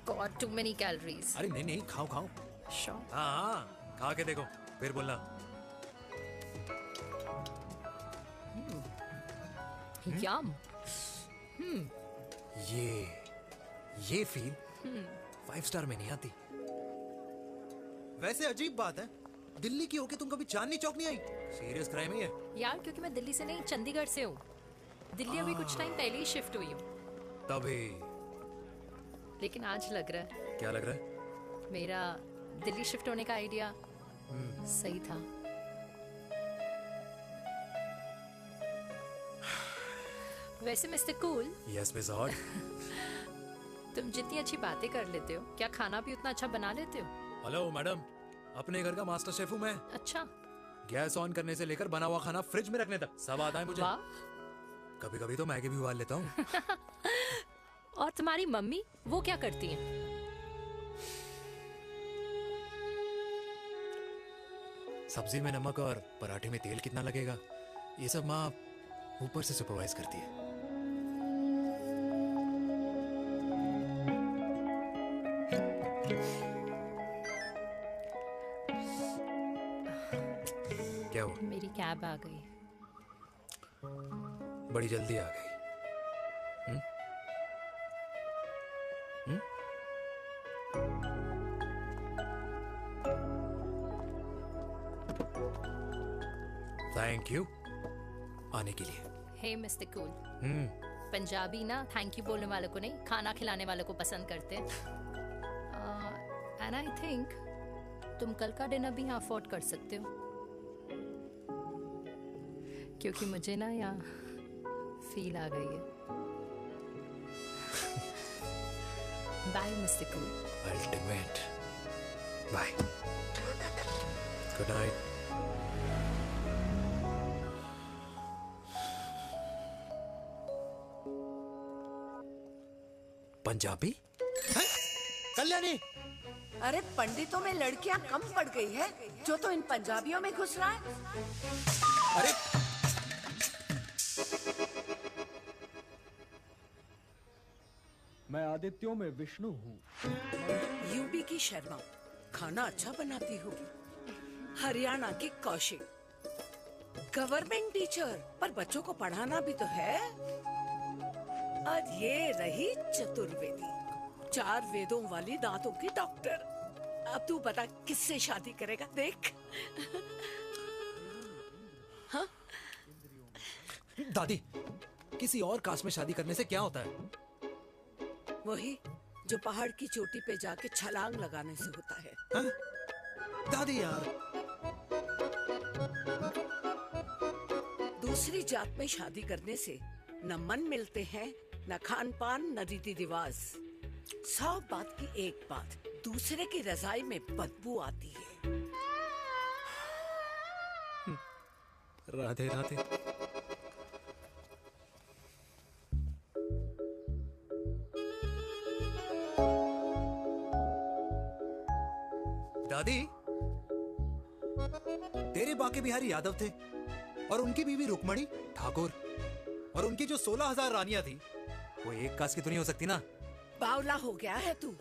Got too many calories. अरे नहीं नहीं, खाओ खाओ। श्योर। हाँ, खा के देखो फिर बोलना। यम। ये फील 5 स्टार में नहीं आती। वैसे अजीब बात है, दिल्ली की होके तुम कभी चांदनी चौक नहीं आई? सीरियस क्राइम ही है यार, क्योंकि मैं दिल्ली से नहीं, चंडीगढ़ से हूँ। दिल्ली अभी कुछ टाइम पहले ही शिफ्ट हुई हूँ। तभी। लेकिन आज लग रहा है। क्या लग रहा है? मेरा दिल्ली शिफ्ट होने का आइडिया सही था। वैसे mister cool, yes miss hot. तुम जितनी अच्छी बातें कर लेते हो, क्या खाना भी उतना अच्छा बना लेते हो? हेलो मैडम, अपने घर का मास्टर शेफ हूँ मैं। अच्छा। गैस ऑन करने से लेकर बना हुआ खाना फ्रिज में रखने तक सब आता है मुझे। कभी कभी तो मैगी भी उबाल लेता हूँ। और तुम्हारी मम्मी वो क्या करती हैं? सब्जी में नमक और पराठे में तेल कितना लगेगा, ये सब माँ ऊपर से सुपरवाइज करती है। क्या हुआ? मेरी कैब आ गई। बड़ी जल्दी आ गई। थैंक यू आने के लिए। हे मिस्टर कूल, पंजाबी ना थैंक यू बोलने वालों को नहीं, खाना खिलाने वालों को पसंद करते हैं। एंड आई थिंक तुम कल का डिनर भी यहाँ अफोर्ड कर सकते हो, क्योंकि मुझे ना यहाँ फील आ गई है। Bye mister cool. Ultimate. Bye. Good night. Punjabi? Kalyani, अरे पंडितों में लड़कियां कम पड़ गई है जो तो इन पंजाबियों में घुस रहा है। अरे मैं आदित्यों में विष्णु हूँ। यूपी की शर्मा, खाना अच्छा बनाती होगी। हरियाणा की कौशिक, गवर्नमेंट टीचर, पर बच्चों को पढ़ाना भी तो है। और ये रही चतुर्वेदी, 4 वेदों वाली दांतों की डॉक्टर। अब तू बता किससे शादी करेगा? देख। हाँ? दादी, किसी और कास्ट में शादी करने से क्या होता है? वही जो पहाड़ की चोटी पे जाके छलांग लगाने से होता है। हाँ? दादी यार, दूसरी जात में शादी करने से न मन मिलते हैं, न खान पान, न रीति रिवाज। 100 बात की एक बात, दूसरे की रजाई में बदबू आती है। राधे राधे। दादी, तेरे बाके बिहारी यादव थे और उनकी बीवी रुक्मणी ठाकुर, और उनकी जो 16,000 रानियां थी वो एक कास्ट की तो नहीं हो सकती ना? बावला हो गया है तू।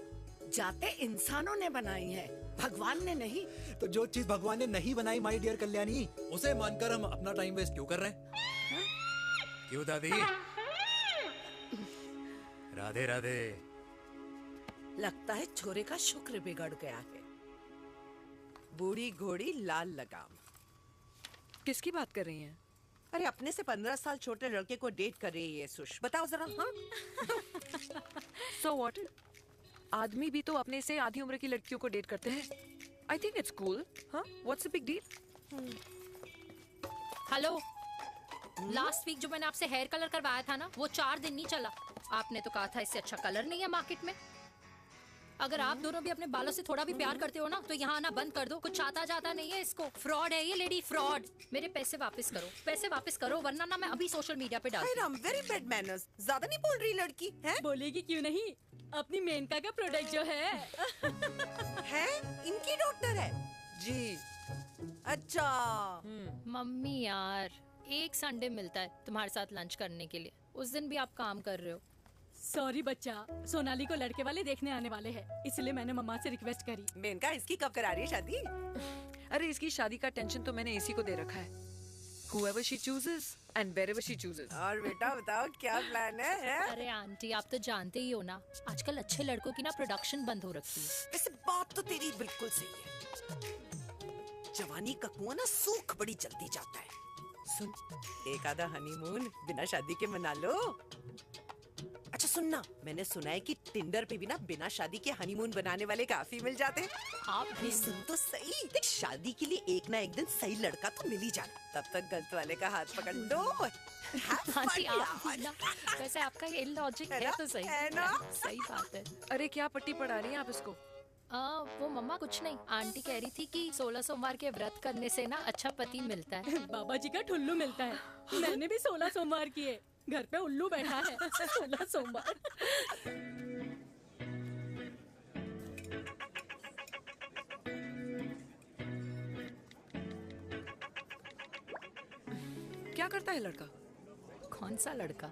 जाते इंसानों ने बनाई है, भगवान ने नहीं। तो जो चीज भगवान ने नहीं बनाई माय डियर कल्याणी, उसे मानकर हम अपना टाइम वेस्ट क्यों कर रहे हैं? क्यों दादी? राधे राधे। लगता है छोरे का शुक्र बिगड़ गया है। बूढ़ी घोड़ी लाल लगाम। किसकी बात कर रही हैं? अरे अपने से 15 साल छोटे लड़के को डेट कर रही है सुश। बताओ जरा। हाँ? So what? आदमी भी तो अपने से आधी उम्र की लड़कियों को डेट करते हैं। I think it's cool. हाँ? What's the big deal? Hello, last week जो मैंने आपसे हेयर कलर करवाया था ना, वो 4 दिन नहीं चला। आपने तो कहा था इससे अच्छा कलर नहीं है मार्केट में। अगर आप दोनों भी अपने बालों से थोड़ा भी प्यार करते हो ना, तो यहाँ आना बंद कर दो। कुछ आता जाता नहीं है इसको। फ्रॉड है ये लेडी, फ्रॉड। मेरे पैसे वापस करो, पैसे वापस करो, वरना ना मैं अभी सोशल मीडिया पे डाल दूँ। Very bad manners. ज्यादा नहीं बोल रही लड़की है? बोलेगी क्यों नहीं? अपनी मेनका का प्रोडक्ट जो है इनकी डॉक्टर है जी। अच्छा। मम्मी यार, एक संडे मिलता है तुम्हारे साथ लंच करने के लिए, उस दिन भी आप काम कर रहे हो। सॉरी बच्चा, सोनाली को लड़के वाले देखने आने वाले हैं, इसलिए मैंने मम्मा से रिक्वेस्ट करी। मेनका, इसकी कब करा रही है शादी? अरे इसकी शादी का टेंशन तो मैंने इसी को दे रखा है। Whoever she chooses and wherever she chooses. और बेटा बताओ क्या प्लान है? अरे आंटी, आप तो जानते ही हो ना, आजकल अच्छे लड़कों की ना प्रोडक्शन बंद हो रखी है। वैसे बात तो तेरी बिल्कुल सही है। जवानी का कुआं ना सूख बड़ी जल्दी जाता है। सुन, एक आधा हनीमून बिना शादी के मना लो। अच्छा सुनना, मैंने सुना है कि टिंडर पे भी ना बिना शादी के हनीमून बनाने वाले काफी मिल जाते हैं। आप अरे सुन तो सही, देख शादी के लिए एक ना एक दिन सही लड़का तो मिल ही जाना, तब तक गलत वाले का हाथ पकड़ लो। हाँ जी, आप भी ना, वैसे आपका ये लॉजिक है तो सही है ना, सही बात है। अरे क्या पट्टी पढ़ा रही हैं आप इसको? वो मम्मा कुछ नहीं, आंटी कह रही थी कि 16 सोमवार के व्रत करने से ना अच्छा पति मिलता है। बाबा जी का ठुल्लू मिलता है। मैंने भी 16 सोमवार किए, घर पे उल्लू बैठा है। 16 सोमवार। क्या करता है लड़का? कौन सा लड़का?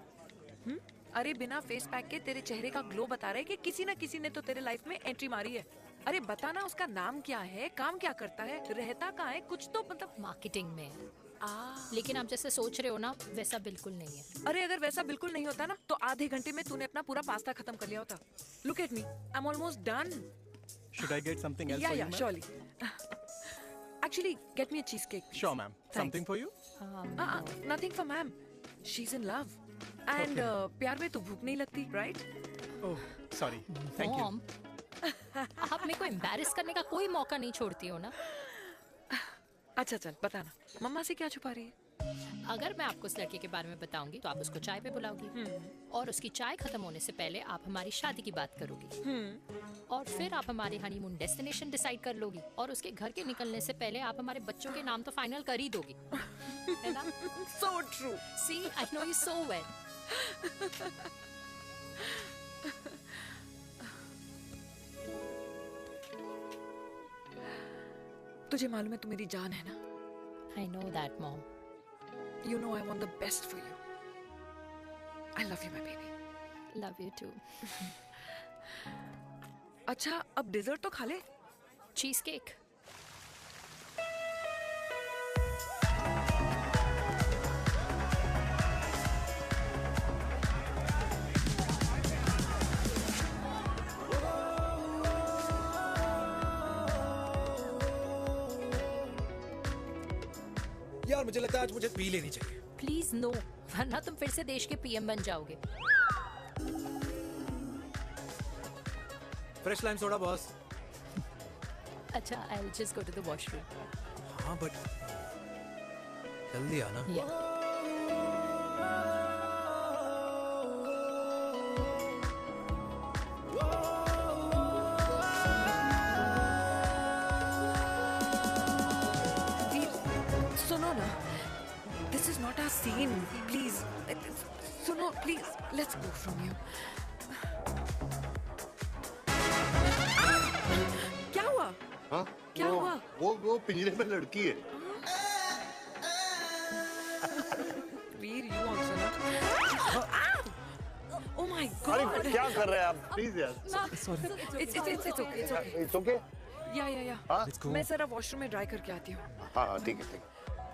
अरे बिना फेस पैक के तेरे चेहरे का ग्लो बता रहा है कि किसी ना किसी ने तो तेरे लाइफ में एंट्री मारी है। अरे बताना उसका नाम क्या है, काम क्या करता है, रहता कहाँ है, कुछ तो मतलब। मार्केटिंग में। लेकिन आप जैसे सोच रहे हो ना, वैसा बिल्कुल नहीं है। अरे अगर वैसा बिल्कुल नहीं होता ना तो आधे घंटे में तूने अपना पूरा पास्ता खत्म कर लिया होता। Look at me, I am almost done. Should I get something else Yeah, for yeah, you, ma'am? surely. Actually, get me a cheesecake. Sure, ma'am. Something for you? Nothing for ma'am. She's in love. And प्यार में तो भूख नहीं लगती, right? Oh, sorry. Thank you. Mom, आप मेरे को एम्बैरेस करने का कोई मौका नहीं छोड़ती हो ना। अच्छा चल बताना, मम्मा से क्या छुपा रही है? अगर मैं आपको उस लड़के के बारे में बताऊंगी तो आप उसको चाय पे बुलाओगी, और उसकी चाय खत्म होने से पहले आप हमारी शादी की बात करोगी, और फिर आप हमारे हनीमून डेस्टिनेशन डिसाइड कर लोगी, और उसके घर के निकलने से पहले आप हमारे बच्चों के नाम तो फाइनल कर ही दोगी, है ना? So true. See, I know you so well. तुझे मालूम है तू मेरी जान है ना? I know that, Mom. You know I want the best for you. I love you, my baby. Love you too. अच्छा, अब डिजर्ट तो खा ले। Cheese cake. यार मुझे लगता है आज मुझे पी लेनी चाहिए। प्लीज नो, वरना तुम फिर से देश के पीएम बन जाओगे। Fresh lime soda boss. अच्छा, I'll just go to the washroom. हाँ बट जल्दी आना। सुनो ना, this is not our scene. Please, सुनो please, let's go from here. क्या हुआ? हाँ? क्या हुआ? वो पिंजरे में लड़की है। वीर, you also not. Oh my God! अरे क्या कर रहे हैं आप? Please यार। Sorry. It's okay. It's okay. It's okay? Yeah. हाँ? मैं जरा वॉशरूम में ड्राई करके आती हूँ। हाँ ठीक है।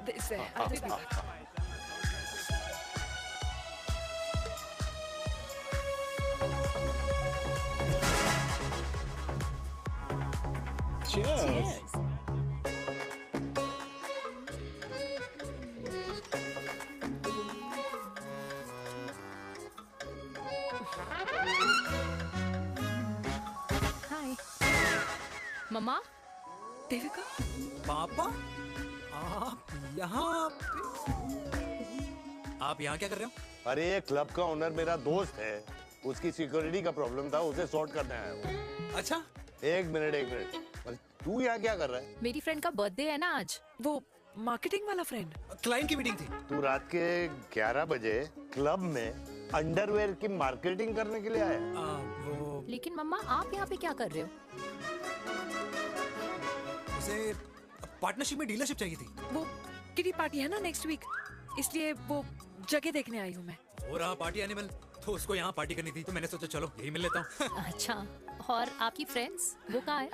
This way. I'll just be back. Cheers. हाय मम्मा। देविका। पापा, आप यहाँ क्या कर रहे हो? अरे ये क्लब का ओनर मेरा दोस्त है, उसकी सिक्योरिटी का प्रॉब्लम था, उसे सॉर्ट करने आया हूँ। अच्छा, एक मिनट। अरे तू यहाँ क्या कर रहा है? मेरी फ्रेंड का बर्थडे है ना आज। वो मार्केटिंग वाला फ्रेंड। क्लाइंट की मीटिंग थी। तू रात के 11 बजे क्लब में अंडरवेयर की मार्केटिंग करने के लिए आया? लेकिन मम्मा, आप यहाँ पे क्या कर रहे हो? उसे पार्टनरशिप में डीलरशिप चाहिए थी। वो किटी पार्टी है ना नेक्स्ट वीक, इसलिए वो जगह देखने आई हूँ मैं। हो रहा पार्टी एनिमल, तो उसको यहाँ पार्टी करनी थी, तो मैंने सोचा चलो यही मिल लेता हूँ। अच्छा, और आपकी फ्रेंड्स वो कहाँ है?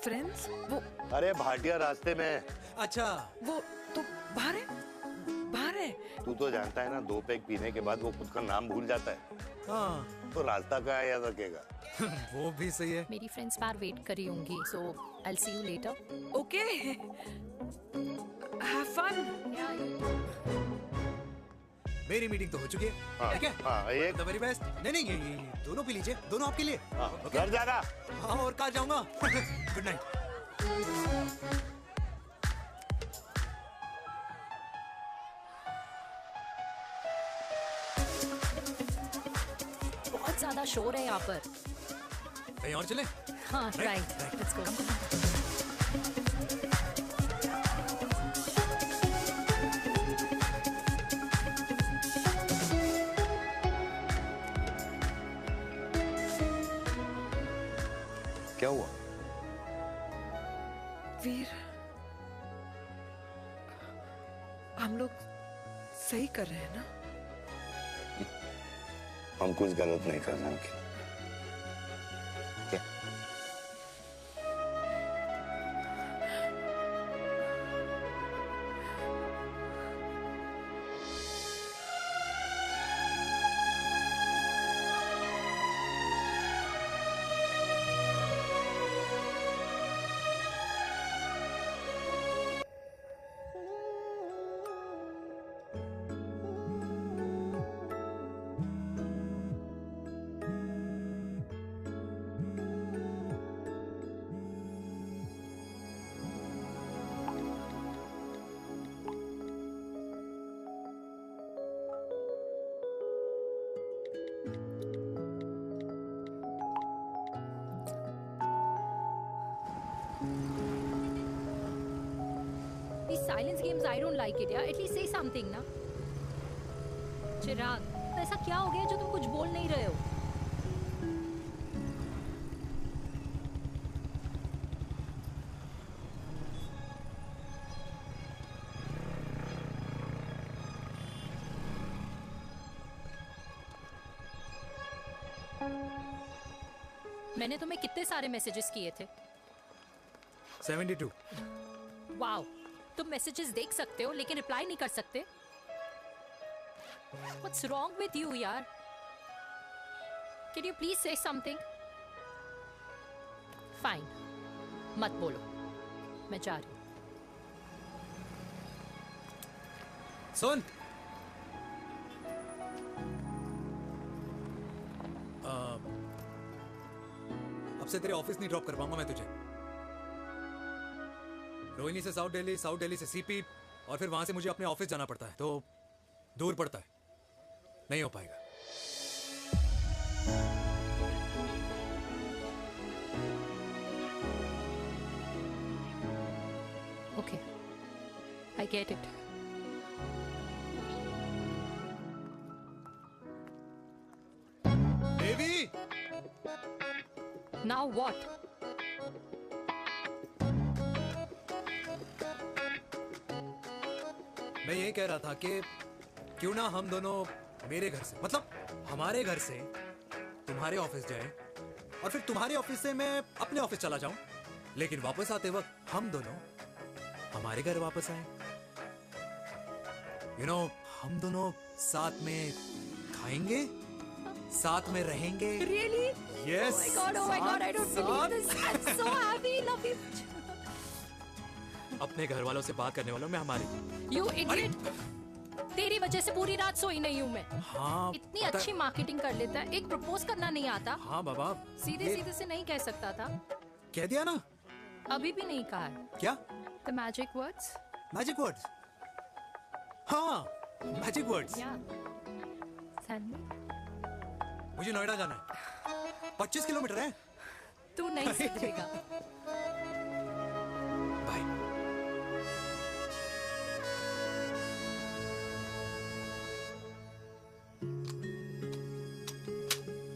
फ्रेंड्स वो अरे भाटिया रास्ते में। अच्छा, वो तो बाहर है। तू तो जानता है ना, 2 पैक पीने के बाद वो खुद का नाम भूल जाता है। हाँ। तो रास्ता कहाँ याद रखेगा? वो भी सही है। मेरी फ्रेंड्स बाहर वेट कर रही होंगी, so I'll see you later. Okay. Have fun. मेरी मीटिंग तो हो चुकी है। हाँ, ठीक है? हाँ, एक द वेरी बेस्ट। नहीं नहीं, ये दोनों पी लीजिए, दोनों आपके लिए। घर जाना। हाँ, और कहाँ जाऊंगा। Good night. बहुत ज्यादा शोर है यहाँ पर। कहीं और चले? हाँ, राइट, लेट्स गो। क्या हुआ? वीर, हम लोग सही कर रहे हैं ना? हम कुछ गलत नहीं कर रहे हैं। क्या? These silence games, I don't like it, yeah. At least say something, ना। चिराग, तो ऐसा क्या हो गया जो तुम कुछ बोल नहीं रहे हो? मैंने तुम्हें कितने सारे मैसेजेस किए थे? 72। वाओ, तुम मैसेजेस देख सकते हो लेकिन रिप्लाई नहीं कर सकते? What's wrong with you, यार? Can you please say something? Fine, मत बोलो, मैं जा रही हूँ। सुन, अब से तेरे ऑफिस नहीं ड्रॉप कर पाऊंगा मैं तुझे। रोहिणी से साउथ दिल्ली से सीपी, और फिर वहां से मुझे अपने ऑफिस जाना पड़ता है, तो दूर पड़ता है, नहीं हो पाएगा। Okay, I get it. Devi! Now what? मैं ये कह रहा था कि क्यों ना हम दोनों मेरे घर से, मतलब हमारे घर से तुम्हारे ऑफिस जाए, और फिर तुम्हारे ऑफिस से मैं अपने ऑफिस चला जाऊं, लेकिन वापस आते वक्त हम दोनों हमारे घर वापस आए। यू नो, हम दोनों साथ में खाएंगे, साथ में रहेंगे। Really? Yes. Oh my God, I don't believe this. I'm so happy, love you. अपने घर वालों से बात करने वालों में हमारी। You idiot! तेरी वजह से पूरी रात सोई नहीं हूँ मैं। हाँ, इतनी अच्छी मार्केटिंग कर लेता है, एक प्रपोज करना नहीं आता। हाँ बाबा, सीधे सीधे से नहीं कह सकता था। कह दिया ना। अभी भी नहीं कहा है। क्या? The magic words? Magic words? हाँ, मैजिक वर्ड्स। Tell me. मुझे नोएडा जाना है, 25 किलोमीटर है। तू नहीं सीखेगा।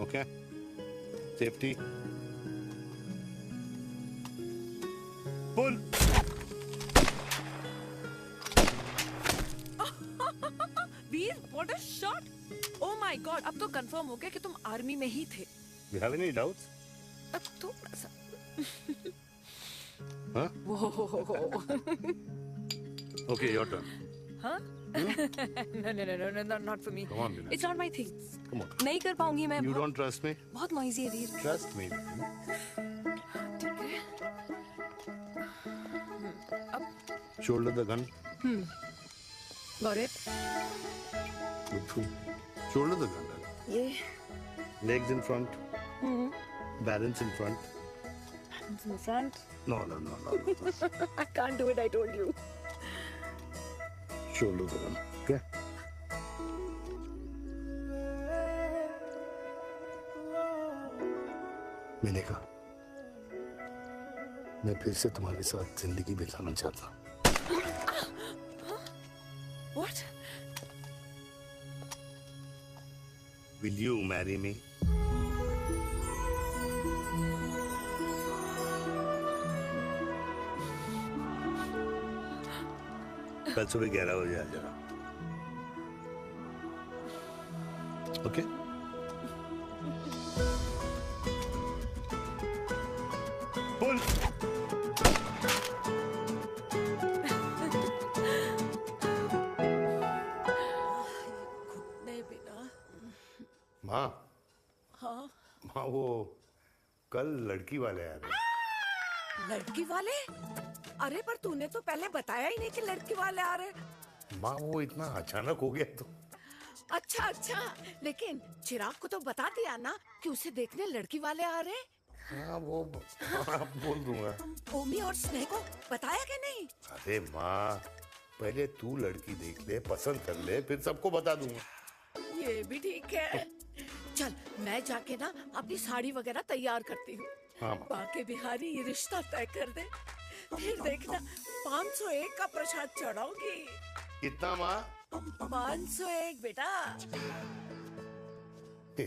Okay. Safety. Pull. Veer, what a shot! Oh my God, अब तो कंफर्म हो गया कि तुम आर्मी में ही थे। You have any doubts? अब थोड़ा सा। Huh? Okay, your turn. हाँ? No, not for me. Come on, Vinay. It's not my thing. Come on. नहीं कर पाऊंगी मैं। You don't trust me? बहुत noisy है वीर। Trust me. ठीक है। Shoulder the gun. Got it? Shoulder the gun. Yeah. Legs in front. Balance in front. Hands in front. No. I can't do it, I told you. Shoulder the gun. Okay. मैंने कहा मैं फिर से तुम्हारे साथ जिंदगी बिताना चाहता हूँ। What? Will you marry me? कल सुबह 11 बजे आ जाना। ओके? बोल। माँ हाँ माँ वो कल लड़की वाले आ रहे। लड़की वाले? अरे पर तूने तो पहले बताया ही नहीं कि लड़की वाले आ रहे। माँ वो इतना अचानक हो गया तो। अच्छा अच्छा, लेकिन चिराग को तो बता दिया ना कि उसे देखने लड़की वाले आ रहे। हाँ वो बोल दूंगा। ओमी और स्नेह को बताया कि नहीं? अरे माँ पहले तू लड़की देख ले, पसंद कर ले, फिर सबको बता दूंगा। ये भी ठीक है। चल मैं जाके ना अपनी साड़ी वगैरह तैयार करती हूँ। हाँ बाके बिहारी ये रिश्ता तय कर दे, फिर देखना 501 का प्रसाद चढ़ाऊंगी। कितना माँ? 501 बेटा।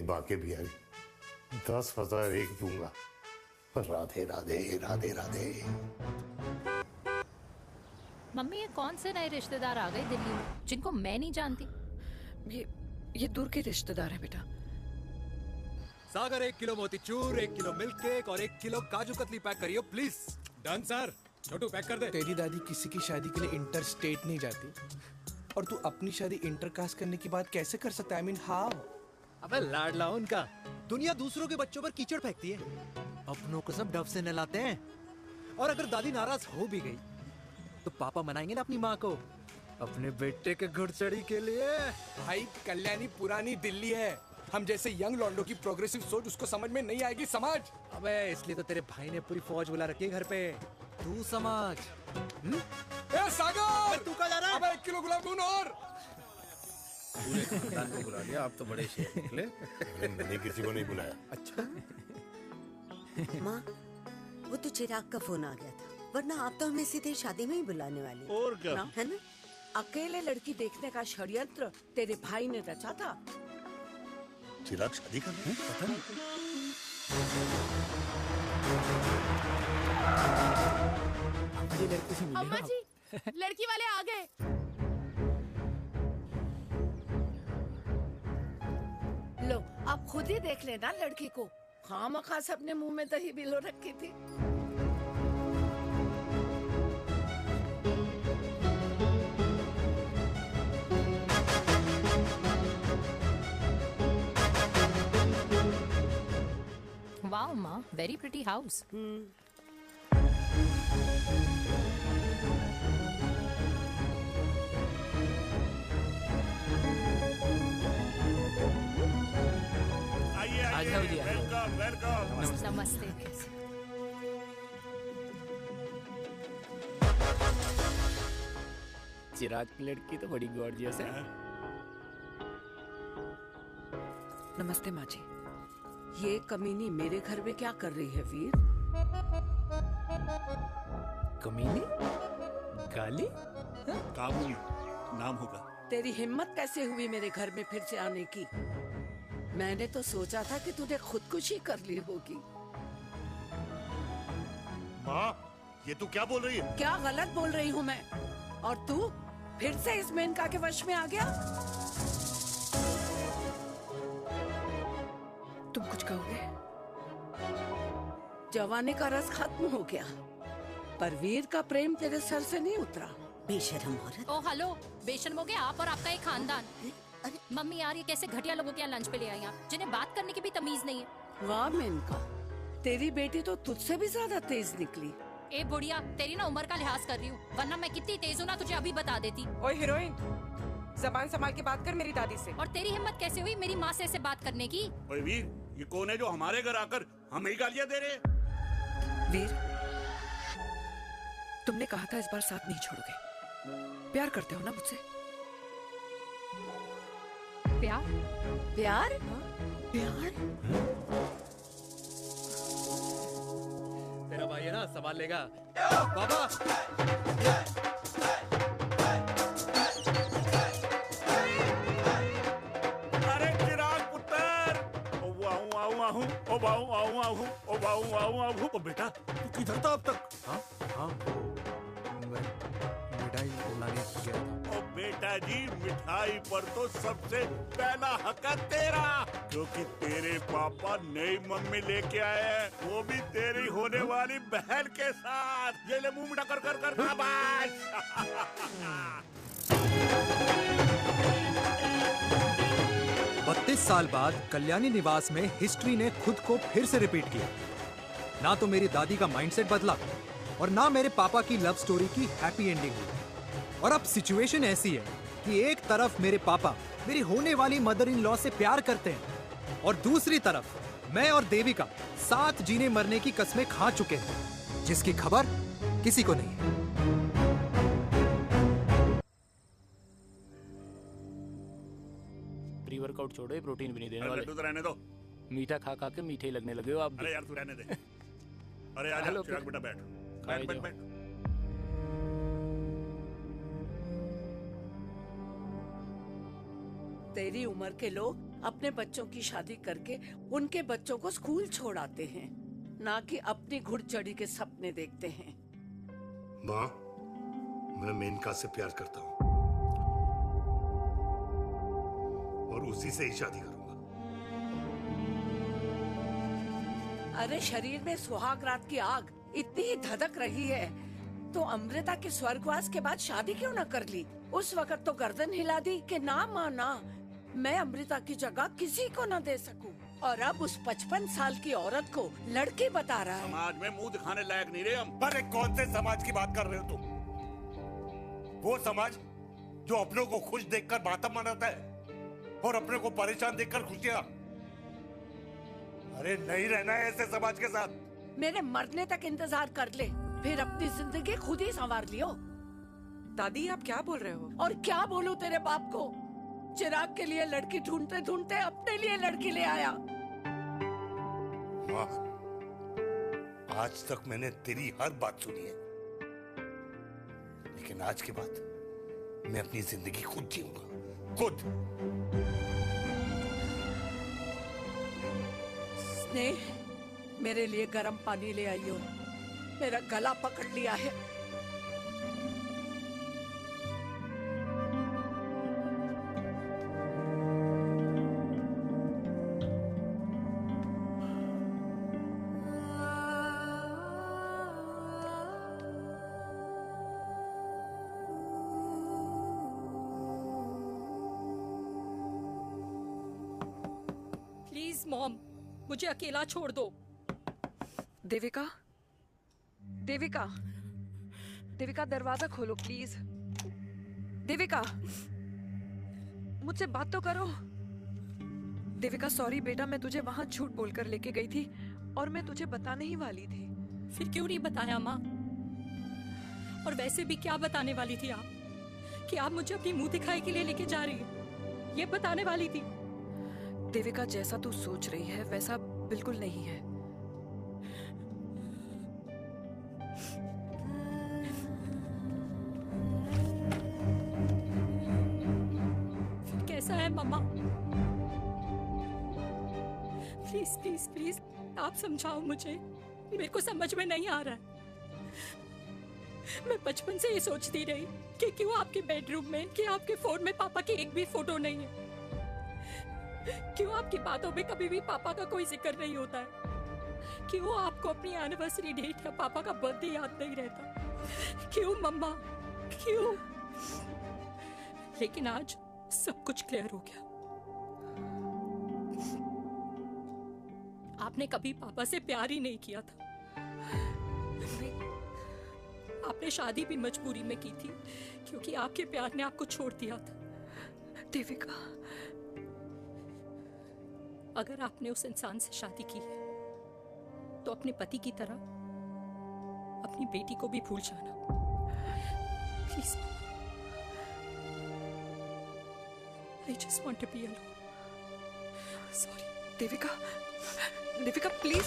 बाके बिहारी 10,001 दूंगा। राधे राधे राधे राधे। मम्मी ये कौन से नए रिश्तेदार आ गए दिल्ली में जिनको मैं नहीं जानती? ये दूर के रिश्तेदार है बेटा। सागर 1 किलो मोतीचूर, 1 किलो मिल्क केक और 1 किलो काजू कतली पैक करियो please. Done sir. Chhotu pack कर दे। तेरी दादी किसी की शादी के लिए इंटर स्टेट नहीं जाती, और तू अपनी शादी इंटर कास्ट करने की बात कैसे कर सकता है? I mean, how? अबे लाडला उनका। दुनिया दूसरों के बच्चों पर कीचड़ फेंकती है, अपनों को सब डब से नहलाते हैं। और अगर दादी नाराज हो भी गई तो पापा मनाएंगे ना अपनी माँ को अपने बेटे के घुड़चढ़ी के लिए। भाई कल्याणी पुरानी दिल्ली है, हम जैसे यंग लॉन्डो की प्रोग्रेसिव सोच उसको समझ में नहीं आएगी। समझ। अबे इसलिए तो तेरे भाई ने पूरी फौज बुला रखी है घर पे, तू समझ। ए सागर, तू कहाँ जा रहा है? अबे 1 किलो गुलाब जामुन और। पूरे खानदान को बुला लिया, आप तो बड़े शेर निकले। मैंने किसी को नहीं बुलाया। अच्छा माँ वो तो चिराग का फोन आ गया था, वरना आप तो हमें सीधे शादी में ही बुलाने वाली। और क्या? है ना? अकेले लड़की देखने का षड्यंत्र तेरे भाई ने रचा था। चिराग शादी कर रहे हैं? पता नहीं। अम्मा जी लड़की वाले आ गए। लो आप खुद ही देख लेना लड़की को। खामखा सबने मुंह में दही बिलो रखी थी। वाओ माँ, वेरी प्रिटी हाउस। आइए वेलकम वेलकम। नमस्ते। चिराग की लड़की तो बड़ी गॉर्जियस है। नमस्ते माँ जी। ये कमीनी मेरे घर में क्या कर रही है वीर? कमीनी? गाली? काबू नाम होगा। तेरी हिम्मत कैसे हुई मेरे घर में फिर से आने की? मैंने तो सोचा था कि तूने खुदकुशी कर ली होगी। माँ ये तू क्या बोल रही है? क्या गलत बोल रही हूँ मैं? और तू फिर से इस मेनका के वश में आ गया? तुम कुछ कहोगे? जवानी का रस खत्म हो गया, पर वीर का प्रेम तेरे सर से नहीं उतरा। बेशरम औरत। ओ हेलो, बेशर्म हो गए आप और आपका एक खानदान। मम्मी यार ये कैसे घटिया लोगों के यहाँ लंच पे ले आई आप, जिन्हें बात करने की भी तमीज नहीं है। वाह मेनका, तेरी बेटी तो तुझसे भी ज्यादा तेज निकली। ए बुढ़िया, तेरी ना उम्र का लिहाज कर रही हूँ, वरना मैं कितनी तेज हूँ ना तुझे अभी बता देती। ओए हीरोइन, जबान संभाल के बात कर मेरी दादी से। और तेरी हिम्मत कैसे हुई मेरी माँ से ऐसे बात करने की? ओए वीर, ये कौन है जो हमारे घर आकर हमें ही गालियां दे रहे हैं? वीर, तुमने कहा था इस बार साथ नहीं छोड़ोगे। प्यार करते हो ना मुझसे? प्यार? प्यार? प्यार? तेरा भाई है ना, संभाल लेगा। बाबा! अरे चिराग पुत्र! ओ वाऊ आऊ आहू, ओ वाऊ आऊ आहू, ओ वाऊ आऊ आहू। ओ बेटा, तू किधर था अब तक? हाँ हाँ, मिठाई लाने गया था। ओ बेटा जी, मिठाई पर तो सबसे पहला हक है तेरा, क्योंकि तेरे पापा नई मम्मी लेके आए हैं, वो भी तेरी होने वाली बहन के साथ। ये ले मुंह मीठा कर कर कर शाबाश। 32 साल बाद कल्याणी निवास में हिस्ट्री ने खुद को फिर से रिपीट किया। ना तो मेरी दादी का माइंडसेट बदला और ना मेरे पापा की लव स्टोरी की हैप्पी एंडिंग हुई। और अब सिचुएशन ऐसी है कि एक तरफ मेरे पापा मेरी होने वाली मदर इन लॉ से प्यार करते हैं और दूसरी तरफ मैं और देविका साथ जीने मरने की कस्में खा चुके हैं, जिसकी खबर किसी को नहीं है। प्री वर्कआउट छोड़ो, ये प्रोटीन भी नहीं देने वाले। लड्डू तो रहने दो। मीठा खा खा के मीठे ही लगने लगे हो आप। अरे यार तू रहने दे। अरे आजा चिराग बेटा, बैठ बैठ बैठ बैठ। तेरी उम्र के लोग अपने बच्चों की शादी करके उनके बच्चों को स्कूल छोड़ाते हैं, ना कि अपनी घुड़चढ़ी के सपने देखते हैं। माँ, मैं मेनका से प्यार करता हूँ और उसी से ही शादी करूंगा। अरे शरीर में सुहाग रात की आग इतनी ही धधक रही है तो अमृता के स्वर्गवास के बाद शादी क्यों न कर ली? उस वक्त तो गर्दन हिला दी कि ना माना, मैं अमृता की जगह किसी को न दे सकूं। और अब उस 55 साल की औरत को लड़की बता रहा है। समाज में मुंह दिखाने लायक नहीं रहे हम। अरे कौन से समाज की बात कर रहे हो तुम? वो समाज जो अपनों को खुश देखकर मातम मनाता है और अपने को परेशान देखकर खुशियां। अरे नहीं रहना है ऐसे समाज के साथ। मेरे मरने तक इंतजार कर ले, फिर अपनी जिंदगी खुद ही संवार लियो। दादी आप क्या बोल रहे हो? और क्या बोलूं तेरे बाप को? चिराग के लिए लड़की ढूंढते ढूंढते अपने लिए लड़की ले आया। माँ, आज तक मैंने तेरी हर बात सुनी है, लेकिन आज के बाद मैं अपनी जिंदगी खुद जीऊंगा, खुद। स्नेह, मेरे लिए गर्म पानी ले आइयो, मेरा गला पकड़ लिया है। प्लीज मॉम, मुझे अकेला छोड़ दो। देविका, देविका, देविका दरवाजा खोलो प्लीज। देविका, मुझसे बात तो करो। देविका सॉरी बेटा, मैं तुझे वहां झूठ बोलकर लेके गई थी और मैं तुझे बताने ही वाली थी। फिर क्यों नहीं बताया माँ? और वैसे भी क्या बताने वाली थी आप? कि आप मुझे अपनी मुंह दिखाई के लिए लेके जा रही है, ये बताने वाली थी। देविका, जैसा तू सोच रही है वैसा बिल्कुल नहीं है। फिर कैसा है मम्मा? प्लीज प्लीज प्लीज आप समझाओ मुझे, मेरे को समझ में नहीं आ रहा है। मैं बचपन से ये सोचती रही कि क्यों आपके बेडरूम में, कि आपके फोन में पापा की एक भी फोटो नहीं है, क्यों आपकी बातों में कभी भी पापा का कोई जिक्र नहीं होता है, क्यों आपको अपनी एनिवर्सरी डेट या पापा का बर्थडे याद नहीं रहता, क्यों मम्मा, क्यों? लेकिन आज सब कुछ क्लियर हो गया। आपने कभी पापा से प्यार ही नहीं किया था। आपने शादी भी मजबूरी में की थी क्योंकि आपके प्यार ने आपको छोड़ दिया था। देविका, अगर आपने उस इंसान से शादी की है तो अपने पति की तरह अपनी बेटी को भी भूल जाना please. I just want to be alone. Sorry Devika, Devika please.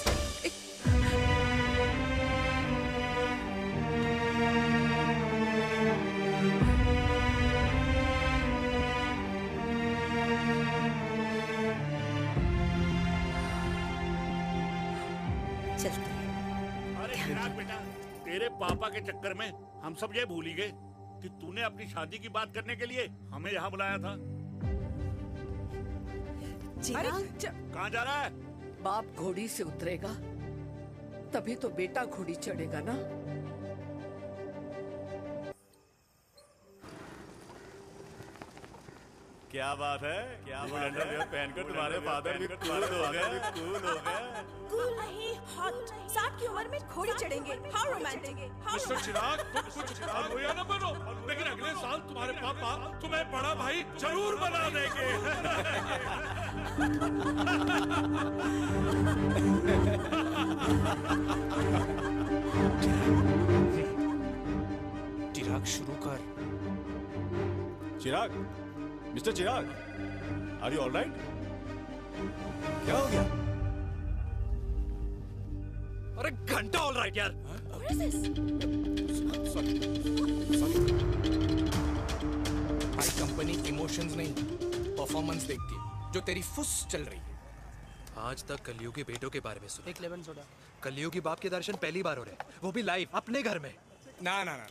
अरे चिराग बेटा, तेरे पापा के चक्कर में हम सब ये भूल ही गए कि तूने अपनी शादी की बात करने के लिए हमें यहाँ बुलाया था। कहाँ जा रहा है? बाप घोड़ी से उतरेगा तभी तो बेटा घोड़ी चढ़ेगा ना। क्या बात है, क्या बात है, पहनकर तुम्हारे फादर भी कूल हो गए, कूल हो गए। कूल नहीं, हॉट। 60 की उम्र में घोड़ी चढ़ेंगे, हाउ रोमांटिक। मिस्टर चिराग, तुम कुछ चिराग हो या न बनो, लेकिन अगले साल तुम्हारे पापा तुम्हें बड़ा भाई जरूर बना देंगे। चिराग शुरू कर। Chirag, mister Chirag, are you all right? क्या हो गया? अरे घंटा ऑल राइट यार। भाई कंपनी इमोशंस नहीं परफॉर्मेंस देखती है, जो तेरी फुस चल रही है। आज तक कलयुगी बेटों के बारे में सुना। एक लेमन सोडा। कलयुगी बाप के दर्शन पहली बार हो रहे हैं, वो भी लाइव अपने घर में। ना ना ना,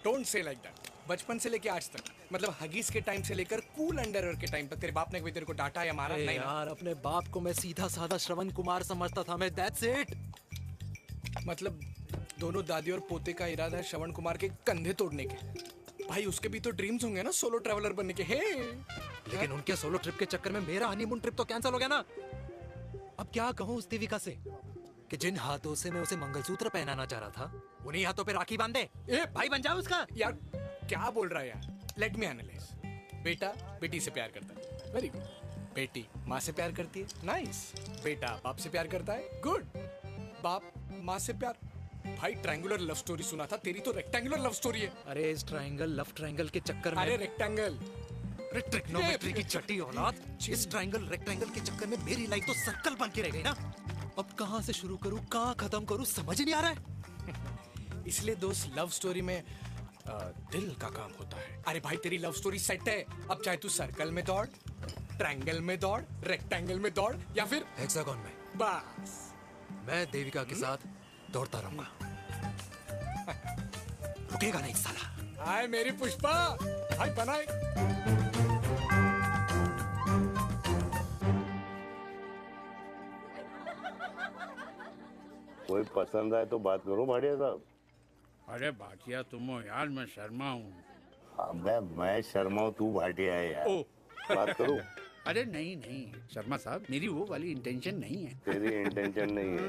डोंट से लाइक दैट। बचपन से लेके आज तक, मतलब हगीज के टाइम से लेकर कूल अंडरवेयर के टाइम तक तेरे बाप ने कभी तेरे को डांटा या मारा? नहीं यार, अपने बाप को मैं सीधा साधा श्रवण कुमार समझता था मैं, दैट्स इट। मतलब दोनों दादी और पोते का इरादा है श्रवण कुमार के कंधे तोड़ने के। भाई उसके भी तो ड्रीम्स होंगे ना सोलो ट्रैवलर बनने के। लेकिन उनके सोलो ट्रिप के चक्कर में मेरा हनीमून ट्रिप तो कैंसिल हो गया ना। अब क्या कहूँ उस देविका से कि जिन हाथों से मैं उसे मंगलसूत्र पहनाना चाह रहा था, उन्हीं हाथों पे राखी बांध दे। भाई बन जाओ उसका। यार क्या बोल रहा है यार? Let me analyse. बेटा बेटी से प्यार करता है, वेरी गुड। बेटी माँ से प्यार करती है, नाइस। बेटा बाप से प्यार करता है, गुड। बाप माँ से प्यार। भाई ट्रायंगुलर लव स्टोरी सुना था, तेरी तो रेक्टेंगुलर लव स्टोरी है। अरे इस ट्रायंगल लव ट्रायंगल के चक्कर में, अरे रेक्टेंगल, अरे ट्रिग्नोमेट्री की छठी औलाद, इस ट्रायंगल रेक्टेंगल के चक्कर में मेरी लाइफ तो सर्कल बन के रह गई ना। अब कहाँ से शुरू करूँ, कहाँ खत्म करूँ, समझ ही नहीं आ रहा है। इसलिए दोस्त लव स्टोरी में दिल का काम होता है। अरे भाई तेरी लव स्टोरी सेट है, अब चाहे तू सर्कल में दौड़, ट्रायंगल में दौड़, रेक्टेंगल में दौड़ या फिर हेक्सागन में, बस मैं देविका के साथ दौड़ता रहूंगा। रुकेगा नहीं साला। हाय मेरी पुष्पा, भाई बनाए। कोई पसंद आए तो बात करो भाटिया साहब। अरे भाटिया तुम हो यार, मैं शर्मा हूँ। अबे मैं शर्मा हूँ, तू भाटिया है यार। बात करो। अरे नहीं नहीं शर्मा साहब, मेरी वो वाली इंटेंशन नहीं है। तेरी इंटेंशन नहीं है,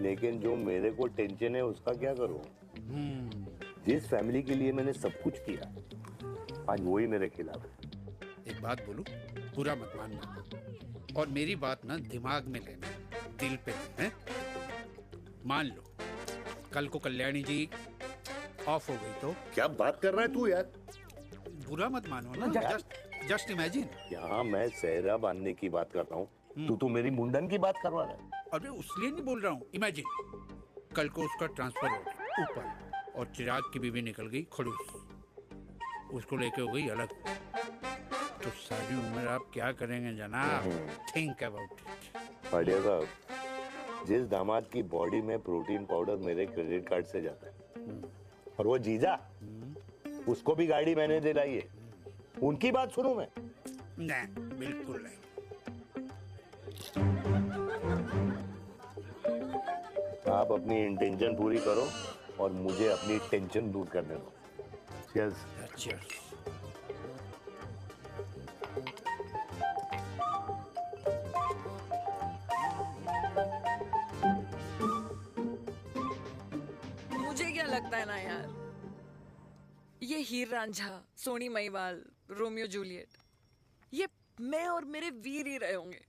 लेकिन जो मेरे को टेंशन है उसका क्या करूँ? जिस फैमिली के लिए मैंने सब कुछ किया, आज वही मेरे खिलाफ है। एक बात बोलूं, बुरा मत मानना, और मेरी बात ना दिमाग में लेना, दिल पे है। मान लो कल को कल्याणी जी ऑफ हो गई तो? क्या बात कर रहा है तू यार? बुरा मत मानो ना, जस्ट इमेजिन। यहाँ मैं सेहरा बांधने की बात कर रहा हूँ, तू तो मेरी मुंडन की बात करवा रहा है। अरे उसलिए नहीं बोल रहा हूँ, इमेजिन कल को उसका ट्रांसफर हो गया ऊपर और चिराग की बीवी निकल गई खड़ूस, उसको लेके हो गई अलग, तो सारी उम्र आप क्या करेंगे जनाब? Think about it. भाटिया साहब, जिस दामाद की बॉडी में प्रोटीन पाउडर मेरे क्रेडिट कार्ड से जाता है, और वो जीजा, उसको भी गाड़ी मैंने दिलाई है, उनकी बात सुनूं मैं? नहीं, बिल्कुल नहीं। आप अपनी इंटेंशन पूरी करो और मुझे अपनी टेंशन दूर करने दो। Cheers. Cheers. मुझे क्या लगता है ना यार, ये हीर रांझा, सोनी महिवाल, रोमियो जूलियट, ये मैं और मेरे वीर ही रहे होंगे।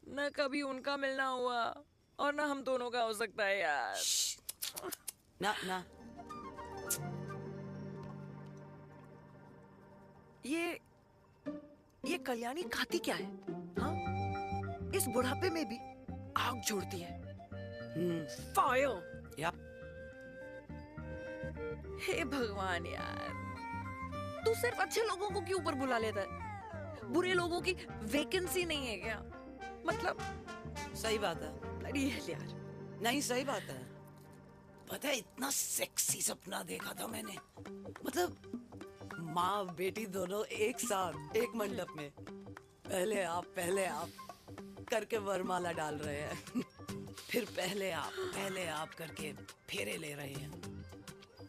न कभी उनका मिलना हुआ और ना हम दोनों का हो सकता है यार। ना ना ये कल्याणी खाती क्या है? हाँ, इस बुढ़ापे में भी आग छोड़ती है। फायर। या हे भगवान यार, तू सिर्फ अच्छे लोगों को क्यों ऊपर बुला लेता है? बुरे लोगों की वैकेंसी नहीं है क्या? मतलब सही बात है। ब्लडी हेल यार। नहीं सही बात है। पता है इतना सेक्सी सपना देखा था मैंने, मतलब माँ बेटी दोनों एक साथ एक मंडप में पहले आप करके वरमाला डाल रहे हैं। फिर पहले आप करके फेरे ले रहे हैं।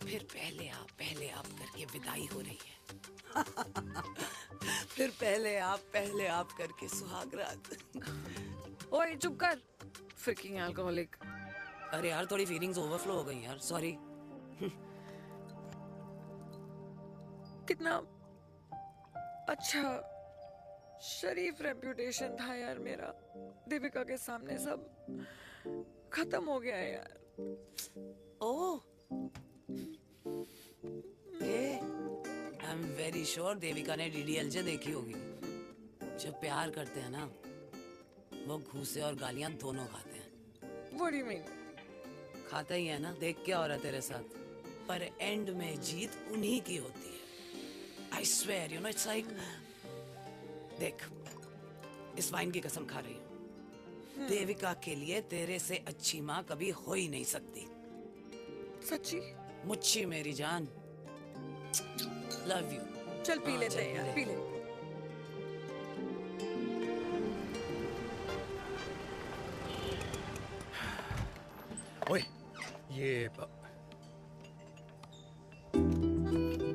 फिर पहले आप करके विदाई हो रही है। फिर पहले आप करके सुहाग रात। ओए चुप कर, फ्रिकिंग अल्कोहलिक। अरे यार थोड़ी फीलिंग्स ओवरफ्लो हो गई यार, सॉरी। कितना अच्छा शरीफ रेप्यूटेशन था यार मेरा, देविका के सामने सब खत्म हो गया है यार। Oh, I am very sure Devika ने DDLJ देखी होगी। जब प्यार करते हैं ना, वो घूसे और गालियां दोनों खाते हैं। What do you mean? खाता ही है ना, देख क्या हो रहा है तेरे साथ। पर एंड में जीत उन्हीं की होती है। I swear, you know, it's like, देख, इस वाइन की कसम खा रही हूँ। देविका के लिए तेरे से अच्छी माँ कभी हो ही नहीं सकती। सच्ची? मुच्छी मेरी जान, लव यू। चल पी लेते हैं यार, पी ले। ओए, ये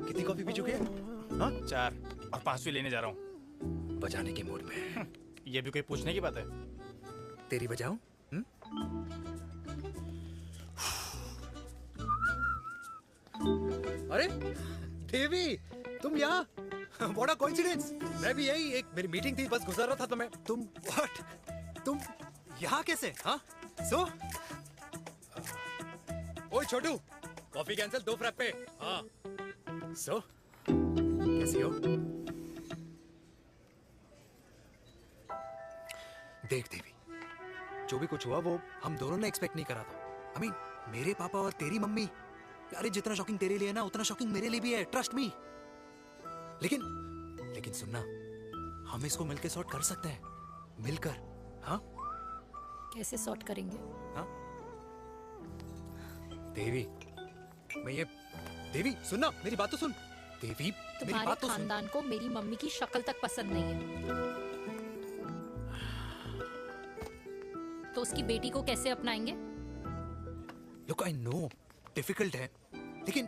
कितनी कॉफी पी चुके हैं? हाँ? 4 और 5वीं लेने जा रहा हूँ। बजाने के मूड में। ये भी कोई पूछने की बात है? तेरी बजाऊं? अरे देवी, तुम यहाँ? What a coincidence! मैं भी यही, एक मेरी मीटिंग थी, बस गुजर रहा था तो मैं। तुम यहाँ कैसे? हाँ? सो? ओए छोटू, कॉफी कैंसिल, 2 फ्रैप पे। हाँ। सो? कैसी हो? देख देवी, जो भी कुछ हुआ वो हम दोनों ने एक्सपेक्ट नहीं करा था। I mean, मेरे पापा और तेरी मम्मी, अरे जितना शॉकिंग तेरे लिए ना, उतना शॉकिंग मेरे लिए भी है, ट्रस्ट मी। लेकिन सुनना, हम इसको मिलकर सॉर्ट कर सकते हैं, मिलकर। हाँ? कैसे सॉर्ट करेंगे? हाँ? देवी, देवी सुनना, मेरी बात तो सुन। देवी, मेरी बात तो सुन। खानदान को मेरी मम्मी की शक्ल तक पसंद नहीं है, तो उसकी बेटी को कैसे अपनाएंगे? Look, I know, डिफिकल्ट है, लेकिन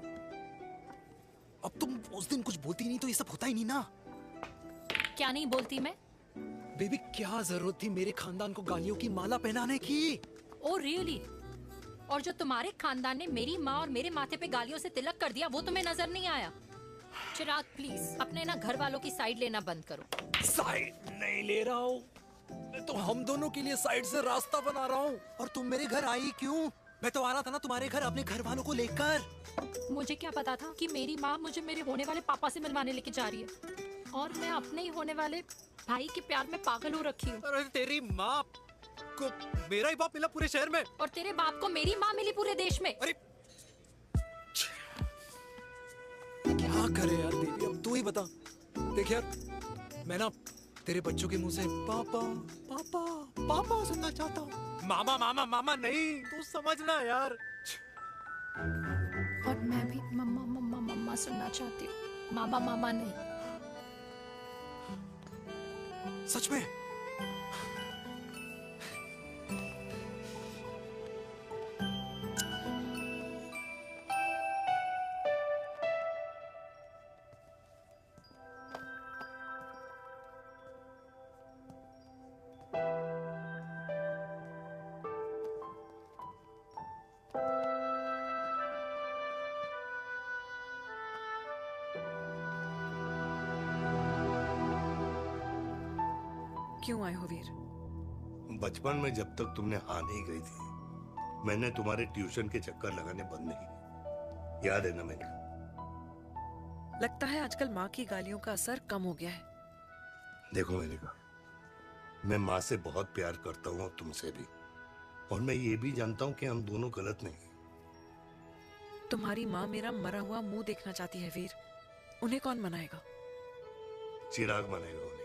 अब तुम उस दिन कुछ बोलती नहीं तो ये सब होता ही नहीं ना। क्या नहीं बोलती मैं? बेबी, क्या जरूरत थी मेरे खानदान को गालियों की माला पहनाने की? Oh really? और जो तुम्हारे खानदान ने मेरी माँ और मेरे माथे पे गालियों से तिलक कर दिया, वो तुम्हें नजर नहीं आया? चिराग प्लीज अपने ना घर वालों की साइड लेना बंद करो। साइड नहीं ले रहा हूँ, मैं तो हम दोनों के लिए साइड से रास्ता बना रहा हूँ। और तुम मेरे घर आई क्यों? मैं तो आ रहा था ना तुम्हारे घर अपने घर वालों को लेकर। मुझे क्या पता था कि मेरी माँ मुझे मेरे होने वाले पापा से मिलवाने लेके जा रही है, और मैं अपने ही होने वाले भाई के प्यार में पागल हो रखी हूँ। अरे तेरी माँ को मेरा ही बाप मिला पूरे शहर में, और तेरे बाप को मेरी माँ मिली पूरे देश में। अरे क्या करे यार देवी, अब तू ही बता। देख यार, मैं ना तेरे बच्चों के मुंह से पापा पापा पापा सुनना चाहता हूँ। मामा मामा मामा नहीं, तू समझना यार। और मैं भी मम्मा मम्मा मम्मा सुनना चाहती हूँ, मामा मामा नहीं। सच में? क्यों आए हो वीर? बचपन में जब तक तुमने हाँ नहीं कही थी, मैंने तुम्हारे ट्यूशन के चक्कर लगाने बंद नहीं किए। याद है ना मैंने? लगता है आजकल माँ की गालियों का असर कम हो गया है। देखो मैंने कहा, मैं माँ से बहुत प्यार करता हूँ और तुमसे भी, और मैं ये भी जानता हूँ कि हम दोनों गलत नहीं। तुम्हारी माँ मेरा मरा हुआ मुंह देखना चाहती है वीर। उन्हें कौन मनाएगा? चिराग मनाएगा उन्हें।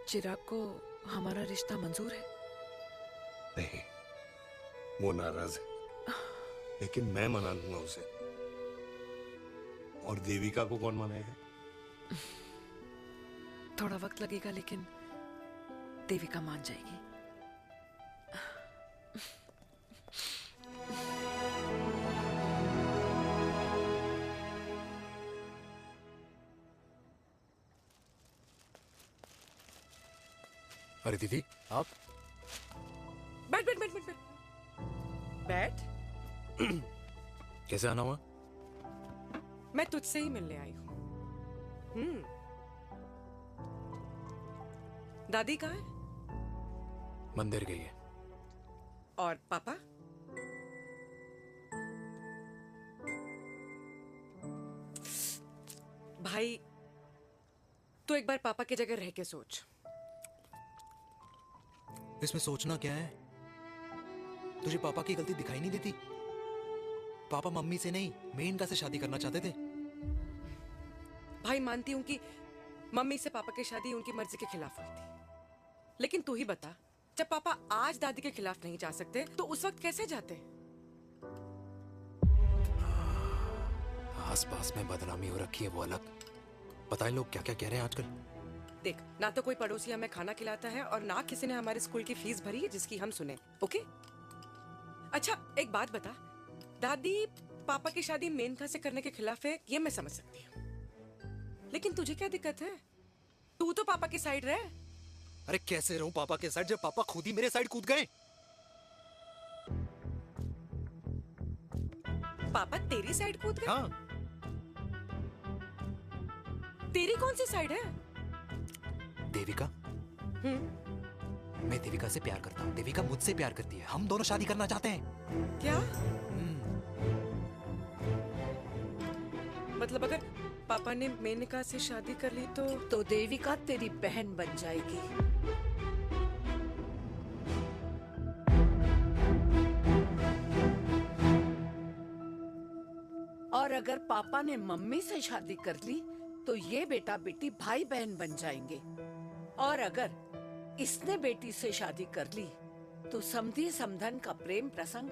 चिराग को हमारा रिश्ता मंजूर है? नहीं, वो नाराज है, लेकिन मैं मना लूंगा उसे। और देविका को कौन मनाएगा? थोड़ा वक्त लगेगा, लेकिन देविका मान जाएगी। अरे दीदी, आप बैठ बैठ बैठ बैठ बैठ। कैसे आना हुआ? मैं तुझसे ही मिलने आई हूँ। दादी कहाँ है? मंदिर गई है। और पापा? भाई, तू एक बार पापा की जगह रह के सोच। इसमें सोचना क्या है? तुझे पापा की गलती दिखाई नहीं देती? पापा मम्मी से नहीं, मेनका से शादी करना चाहते थे। भाई, मानती हूं कि मम्मी से पापा की शादी उनकी मर्जी के खिलाफ हुई थी, लेकिन तू ही बता, जब पापा आज दादी के खिलाफ नहीं जा सकते तो उस वक्त कैसे जाते? आसपास में बदनामी हो रखी है, वो अलग। पता है लोग क्या क्या कह रहे हैं आजकल? देख, ना तो कोई पड़ोसी हमें खाना खिलाता है और ना किसी ने हमारे स्कूल की फीस भरी है जिसकी हम सुने। ओके? अच्छा, एक बात बता, दादी पापा की शादी मेनका से करने के खिलाफ है, ये मैं समझ सकती हूँ, लेकिन तुझे क्या दिक्कत है? तू तो पापा की साइड रहे। अरे कैसे रहूं पापा के साइड जब पापा खुद ही मेरे साइड कूद गए? पापा तेरी साइड कूद गए? हाँ। तेरी कौन सी साइड है? देविका। मैं देविका से प्यार करता हूँ, देविका मुझसे प्यार करती है, हम दोनों शादी करना चाहते हैं। क्या? मतलब अगर पापा ने मेनका से शादी कर ली तो देविका तेरी बहन बन जाएगी। और अगर पापा ने मम्मी से शादी कर ली तो ये बेटा बेटी भाई बहन बन जाएंगे। और अगर इसने बेटी से शादी कर ली तो समधी समधन का प्रेम प्रसंग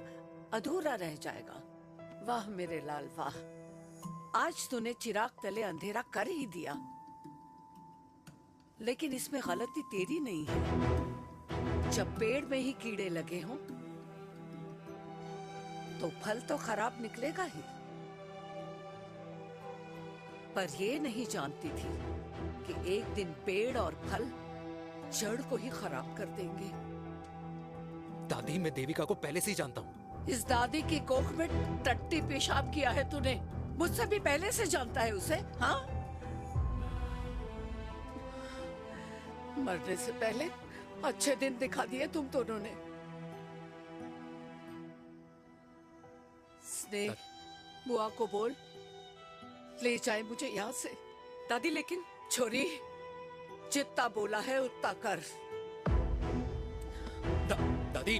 अधूरा रह जाएगा। वाह मेरे लाल वाह, आज तूने चिराग तले अंधेरा कर ही दिया, लेकिन इसमें गलती तेरी नहीं है। जब पेड़ में ही कीड़े लगे हों तो फल तो खराब निकलेगा ही। पर ये नहीं जानती थी कि एक दिन पेड़ और फल जड़ को ही खराब कर देंगे। दादी, मैं देविका को पहले से ही जानता हूँ। इस दादी की कोख में टट्टी पेशाब किया है तूने, मुझसे भी पहले से जानता है उसे। हाँ, मरने से पहले अच्छे दिन दिखा दिए तुम दोनों ने। स्नेह, बुआ को बोल ले जाए मुझे यहाँ से। दादी, लेकिन छोरी, जितना बोला है उतना कर। दादी,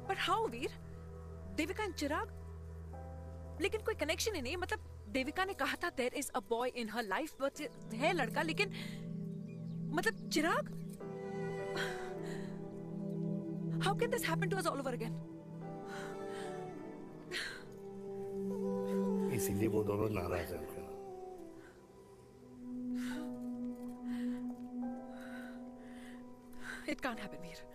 पर हाउ वीर? देविका एंड चिराग, लेकिन कोई कनेक्शन ही नहीं। मतलब देविका ने कहा था there is a boy in her life, but है लड़का, लेकिन मतलब Chirag, how can this happen to us all over again? इसीलिए वो दोनों नाराज हैं। It can't happen Veer.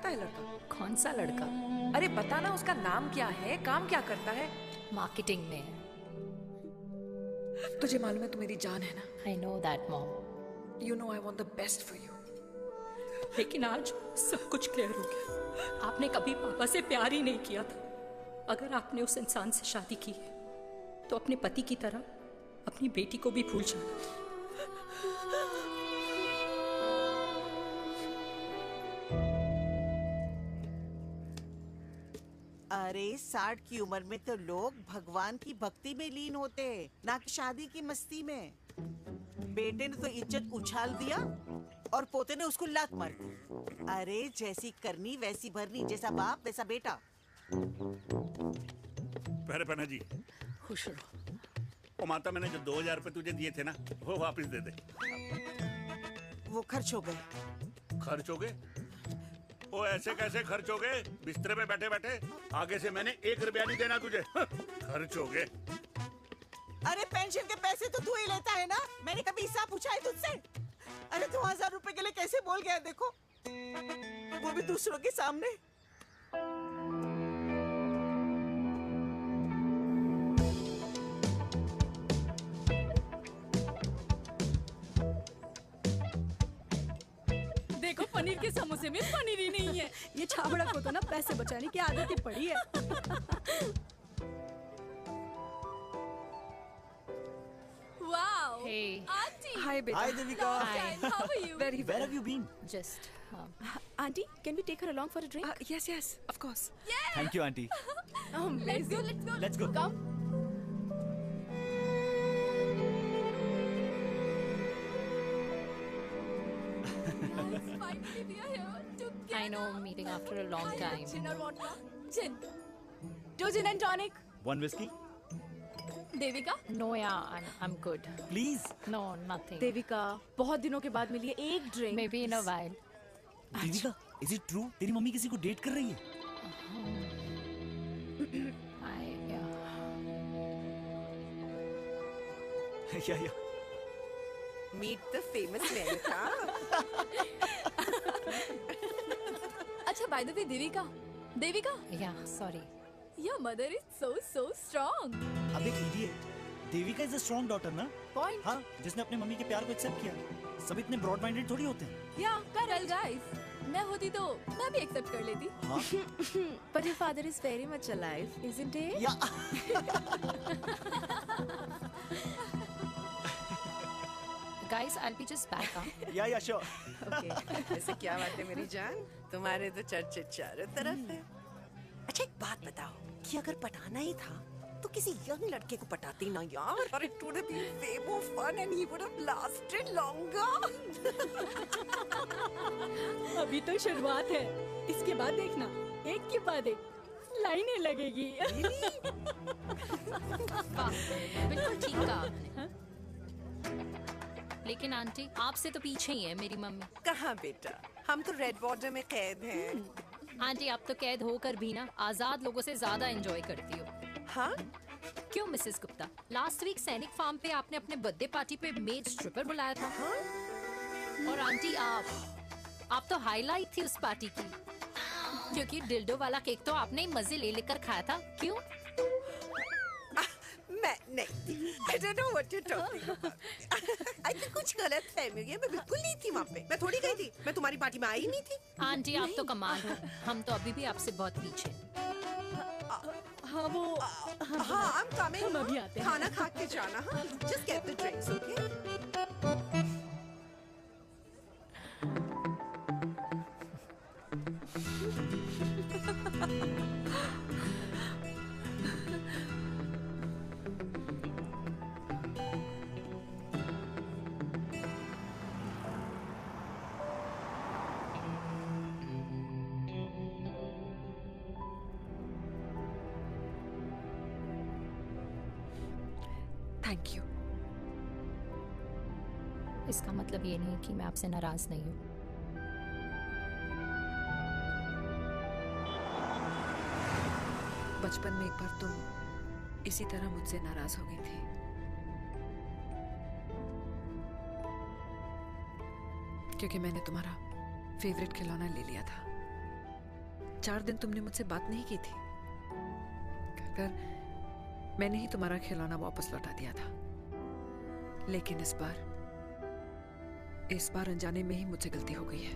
लगता है लड़का? कौन सा लड़का? अरे बता ना, उसका नाम क्या है, काम क्या करता है? मार्केटिंग में है। तुझे मालूम है तू मेरी जान है ना? I know that mom. You know I want the best for you. लेकिन आज सब कुछ क्लियर हो गया। आपने कभी पापा से प्यार ही नहीं किया था। अगर आपने उस इंसान से शादी की है तो अपने पति की तरह अपनी बेटी को भी भूल जाना। अरे 60 की उम्र में तो लोग भगवान की भक्ति में लीन होते हैं, ना कि शादी की मस्ती में। बेटे ने तो इज्जत उछाल दिया और पोते ने उसको लात मार दी। अरे जैसी करनी वैसी भरनी, जैसा बाप वैसा बेटा। पहले पन्ना जी, खुश रहो। ओ माता, मैंने जो 2000 रुपए तुझे दिए थे ना, वो वापस दे दे। वो खर्च हो गए। खर्च हो गए? ओ ऐसे कैसे खर्च हो गए? बिस्तर में बैठे बैठे। आगे से मैंने 1 रुपया नहीं देना तुझे। खर्च हो गए। अरे पेंशन के पैसे तो तू ही लेता है ना, मैंने कभी हिसाब पूछा है तुझसे? अरे 2000 रुपए के लिए कैसे बोल गया देखो, वो भी दूसरों के सामने। देखो पनीर के समोसे में पनीर ही नहीं है। ये छाबड़ा को तो ना पैसे बचाने की आदत ही पड़ी है। Wow! Hey. Auntie! Hi बेटा। Hi Devika. Long time. How are you? Very Where well. have you been? Just aunty, can we take her along for a drink? Yes, yes, of course. Yeah! Thank you, auntie. Let's go, let's go. Let's go. Come. Guys, finally we are here together. I know, meeting after a long time. Gin or vodka? Gin. 2 gin and tonic. One whiskey, Devika? No, yeah, I'm good. please. No, nothing. Devika, बहुत दिनों के बाद मिली है, एक drink. Maybe in a while. Devika, is it true? तेरी मम्मी किसी को डेट कर रही है? Yeah. Meet the famous Lenka. अच्छा, by the way, Devika? Yeah, sorry. Your mother is so strong. अब एक idiot. Devika is a strong daughter ना? Point. हाँ, जिसने अपने मम्मी के प्यार को एक्सेप्ट किया। सब इतने ब्रॉड माइंडेड थोड़ी होते हैं। Yeah, correct. Guys, मैं होती तो मैं भी एक्सेप्ट कर लेती। हाँ? But your father is very much alive, isn't he? Guys, I'll be just back. Yeah, sure. Okay. ऐसे क्या बात है मेरी जान? तुम्हारे तो चर्चे चारों तरफ है। अच्छा एक बात बताओ, कि अगर पटाना ही था तो किसी यंग लड़के को पटाती ना यार। और it would have been way more fun and he would have lasted longer. अभी तो शुरुआत है, इसके बाद देखना, एक के बाद एक लाइनें लगेगी। बिल्कुल ठीक कहा आपने। लेकिन आंटी, आपसे तो पीछे ही है मेरी मम्मी। कहाँ बेटा, हम तो रेड वाटर में कैद हैं। आंटी, आप तो कैद होकर भी ना आजाद लोगों से ज्यादा एंजॉय करती हो। हाँ? क्यों मिसेस गुप्ता, लास्ट वीक सैनिक फार्म पे आपने अपने बर्थडे पार्टी पे मेड स्ट्रिपर बुलाया था। हाँ? और आंटी आप तो हाईलाइट थी उस पार्टी की, क्योंकि डिल्डो वाला केक तो आपने ही मजे ले लेकर खाया था। क्यों? मैं नहीं, I don't know what you're talking about. I think कुछ गलत फहमी हुई है, मैं बिल्कुल नहीं थी वहाँ पे। मैं थोड़ी गई थी, मैं तुम्हारी पार्टी में आई नहीं थी। आंटी, आप तो कमाल हो, हम तो अभी भी आपसे बहुत पीछे। हाँ वो हाँ, I'm coming. हम अभी आते हैं। खाना खा के जाना। हाँ, just get the drinks, okay? Thank you. इसका मतलब ये नहीं कि मैं आपसे नाराज नहीं हूँ। बचपन में एक बार तुम इसी तरह मुझसे नाराज हो गई थी। क्योंकि मैंने तुम्हारा फेवरेट खिलौना ले लिया था। 4 दिन तुमने मुझसे बात नहीं की थी। कर मैंने ही तुम्हारा खिलौना वापस लौटा दिया था, लेकिन इस बार अनजाने में ही मुझसे गलती हो गई है।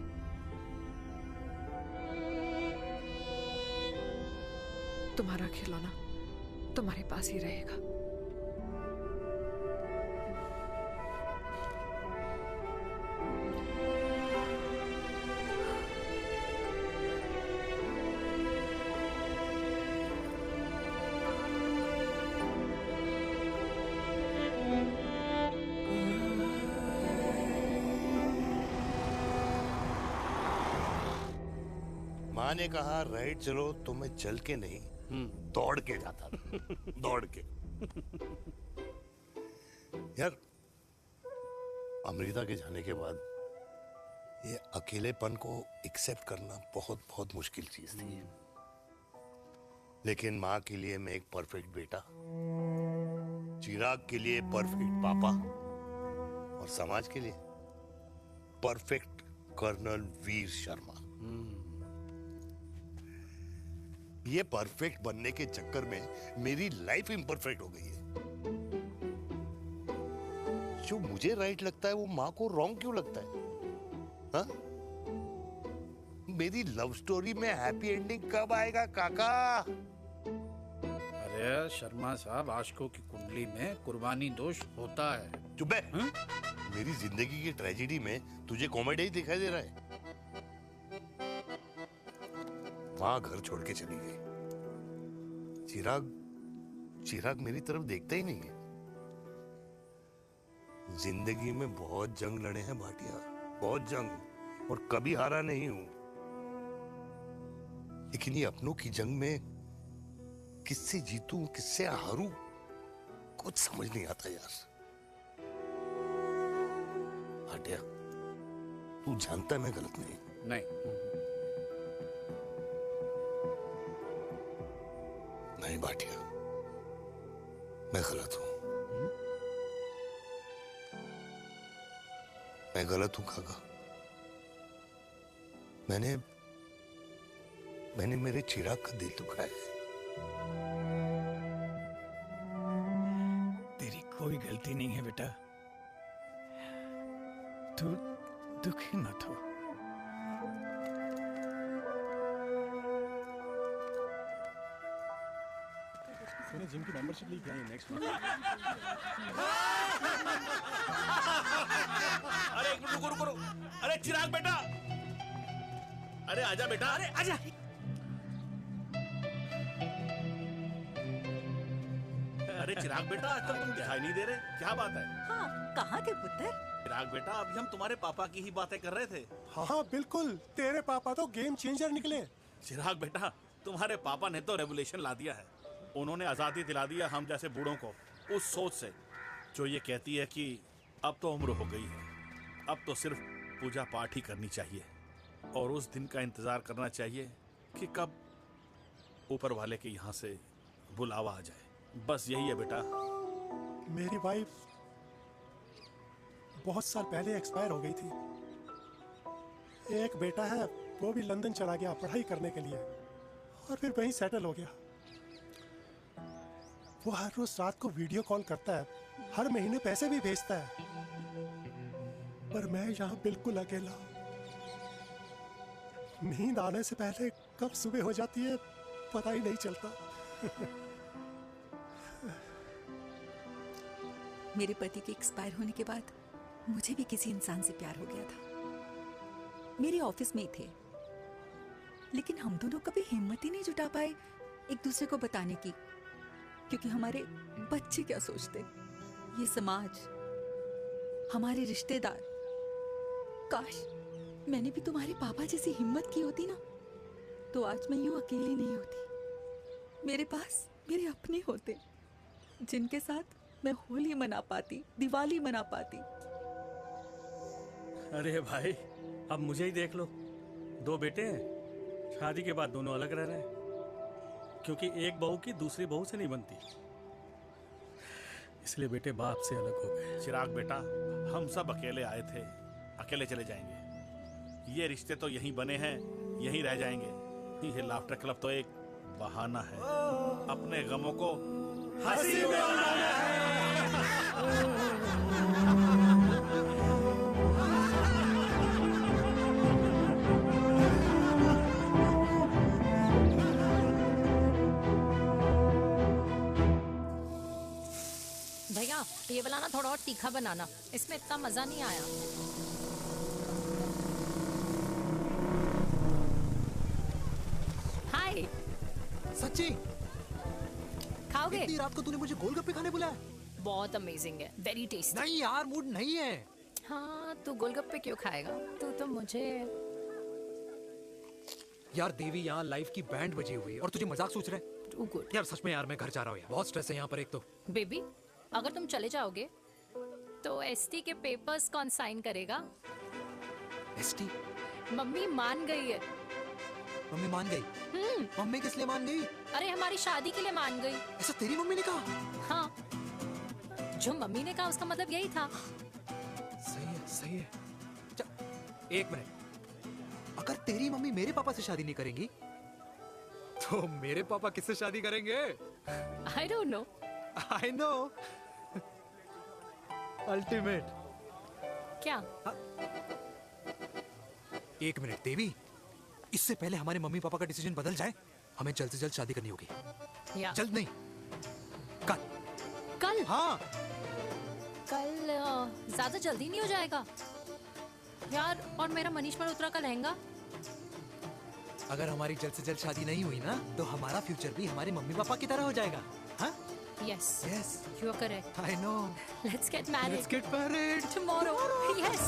तुम्हारा खिलौना तुम्हारे पास ही रहेगा। माँ ने कहा राइट चलो, तो मैं चल के नहीं दौड़ के जाता था। दौड़ के। यार अमृता के जाने के बाद ये अकेलेपन को एक्सेप्ट करना बहुत बहुत मुश्किल चीज थी। लेकिन माँ के लिए मैं एक परफेक्ट बेटा, चिराग के लिए परफेक्ट पापा और समाज के लिए परफेक्ट कर्नल वीर शर्मा। ये परफेक्ट बनने के चक्कर में मेरी लाइफ इम्परफेक्ट हो गई है। जो मुझे राइट लगता है वो माँ को रॉन्ग क्यों लगता है? हाँ? मेरी लव स्टोरी में हैप्पी एंडिंग कब आएगा काका? अरे शर्मा साहब, आशिकों की कुंडली में कुर्बानी दोष होता है। चुप है। मेरी जिंदगी की ट्रेजेडी में तुझे कॉमेडी ही दिखाई दे रहा है। माँ घर छोड़ के चली गई। चिराग मेरी तरफ देखता ही नहीं है। जिंदगी में बहुत जंग लड़े हैं भाटिया, बहुत जंग, और कभी हारा नहीं हूं। लेकिन ये अपनों की जंग में किससे जीतूं, किससे हारूं, कुछ समझ नहीं आता यार। भाटिया, तू जानता है मैं गलत नहीं। नहीं भाटिया, मैं गलत हूं। मैं गलत हूं काका। मैंने मेरे चिराग का दिल दुखाया है। तेरी कोई गलती नहीं है बेटा, तू दुखी मत हो। मैंने जिम की मेंबरशिप ली क्या है नेक्स्ट मंथ? अरे एक मिनट रुको। अरे चिराग बेटा, अरे आजा बेटा, अरे आजा। अरे चिराग बेटा, आजकल तुम दिखाई नहीं दे रहे, क्या बात है? हाँ, कहाँ थे पुत्र? चिराग बेटा, अभी हम तुम्हारे पापा की ही बातें कर रहे थे। हाँ बिल्कुल, तेरे पापा तो गेम चेंजर निकले। चिराग बेटा, तुम्हारे पापा ने तो रेवोल्यूशन ला दिया है। उन्होंने आजादी दिला दिया हम जैसे बूढ़ों को, उस सोच से जो ये कहती है कि अब तो उम्र हो गई है, अब तो सिर्फ पूजा पाठ ही करनी चाहिए और उस दिन का इंतजार करना चाहिए कि कब ऊपर वाले के यहाँ से बुलावा आ जाए। बस यही है बेटा। मेरी वाइफ बहुत साल पहले एक्सपायर हो गई थी। एक बेटा है, वो भी लंदन चला गया पढ़ाई करने के लिए और फिर वहीं सेटल हो गया। वो हर रोज रात को वीडियो कॉल करता है, हर महीने पैसे भी भेजता है, पर मैं यहाँ बिल्कुल अकेला। नींद आने से पहले कब सुबह हो जाती है पता ही नहीं चलता। मेरे पति के एक्सपायर होने के बाद मुझे भी किसी इंसान से प्यार हो गया था। मेरे ऑफिस में ही थे, लेकिन हम दोनों कभी हिम्मत ही नहीं जुटा पाए एक दूसरे को बताने की, क्योंकि हमारे बच्चे क्या सोचते, ये समाज, हमारे रिश्तेदार। काश मैंने भी तुम्हारे पापा जैसी हिम्मत की होती ना, तो आज मैं यूं अकेली नहीं होती। मेरे पास मेरे अपने होते, जिनके साथ मैं होली मना पाती, दिवाली मना पाती। अरे भाई, अब मुझे ही देख लो, 2 बेटे हैं, शादी के बाद दोनों अलग रह रहे हैं, क्योंकि एक बहू की दूसरी बहू से नहीं बनती, इसलिए बेटे बाप से अलग हो गए। चिराग बेटा, हम सब अकेले आए थे, अकेले चले जाएंगे। ये रिश्ते तो यहीं बने हैं, यहीं रह जाएंगे। ये लाफ्टर क्लब तो एक बहाना है अपने गमों को हंसी में उड़ाना भैया ये वाला ना थोड़ा और तीखा बनाना, इसमें इतना मजा नहीं आया। हाय सच्ची खाओगे? इतनी रात को तूने मुझे गोलगप्पे खाने बुलाया? बहुत अमेजिंग है, वेरी टेस्टी। नहीं यार, मूड नहीं है। हाँ तू गोलगप्पे क्यों खाएगा? तू तो मुझे यार देवी, यहाँ लाइफ की बैंड बजी हुई है और तुझे मजाक सोच रहे हैं? यार सच में यार, मैं घर जा रहा हूँ यार, बहुत स्ट्रेस है यहाँ पर। एक तो बेबी, अगर तुम चले जाओगे तो एसटी के पेपर्स कौन साइन करेगा? एसटी? मम्मी मान गई है। मम्मी मान गई? मम्मी किस लिए मान गई? अरे हमारी शादी के लिए मान गई। ऐसा तेरी मम्मी ने कहा? हाँ, जो मम्मी ने कहा उसका मतलब यही था। सही है, सही है। एक मिनट, अगर तेरी मम्मी मेरे पापा से शादी नहीं करेंगी तो मेरे पापा किससे शादी करेंगे? I don't know. I know. Ultimate. क्या? एक मिनट देवी, इससे पहले हमारे मम्मी पापा का डिसीजन बदल जाए, हमें जल्द से जल्द शादी करनी होगी। या। जल्द नहीं, कल। कल? हाँ। कल ज्यादा जल्दी नहीं हो जाएगा यार? और मेरा मनीष मल्होत्रा का लहंगा? अगर हमारी जल्द से जल्द शादी नहीं हुई ना, तो हमारा फ्यूचर भी हमारे मम्मी पापा की तरह हो जाएगा। हाँ? Yes. Yes. You are correct. I know. Let's get married. Let's get married. Tomorrow. Yes.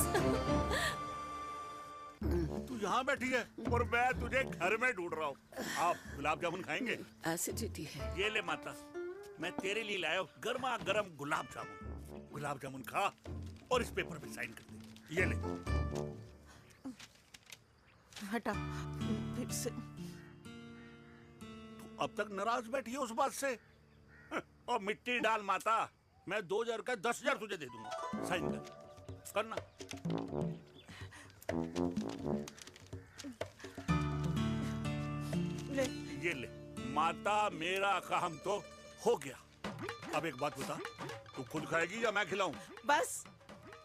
तू यहाँ बैठी है और मैं तुझे घर में ढूंढ रहा हूँ। आप गुलाब जामुन खाएंगे? एसिडिटी है। ये ले माता, मैं तेरे लिए लाया हूँ गर्मा गर्म गुलाब जामुन। गुलाब जामुन खा और इस पेपर पे साइन कर दे। ये ले। हटा फिर से। तू अब तक नाराज बैठी है उस बात से? और मिट्टी डाल माता, मैं 2000 का 10,000 तुझे दे दूंगा। साइन कर, करना। ले। ये ले माता, मेरा काम तो हो गया। अब एक बात बता, तू खुद खाएगी या मैं खिलाऊं? बस,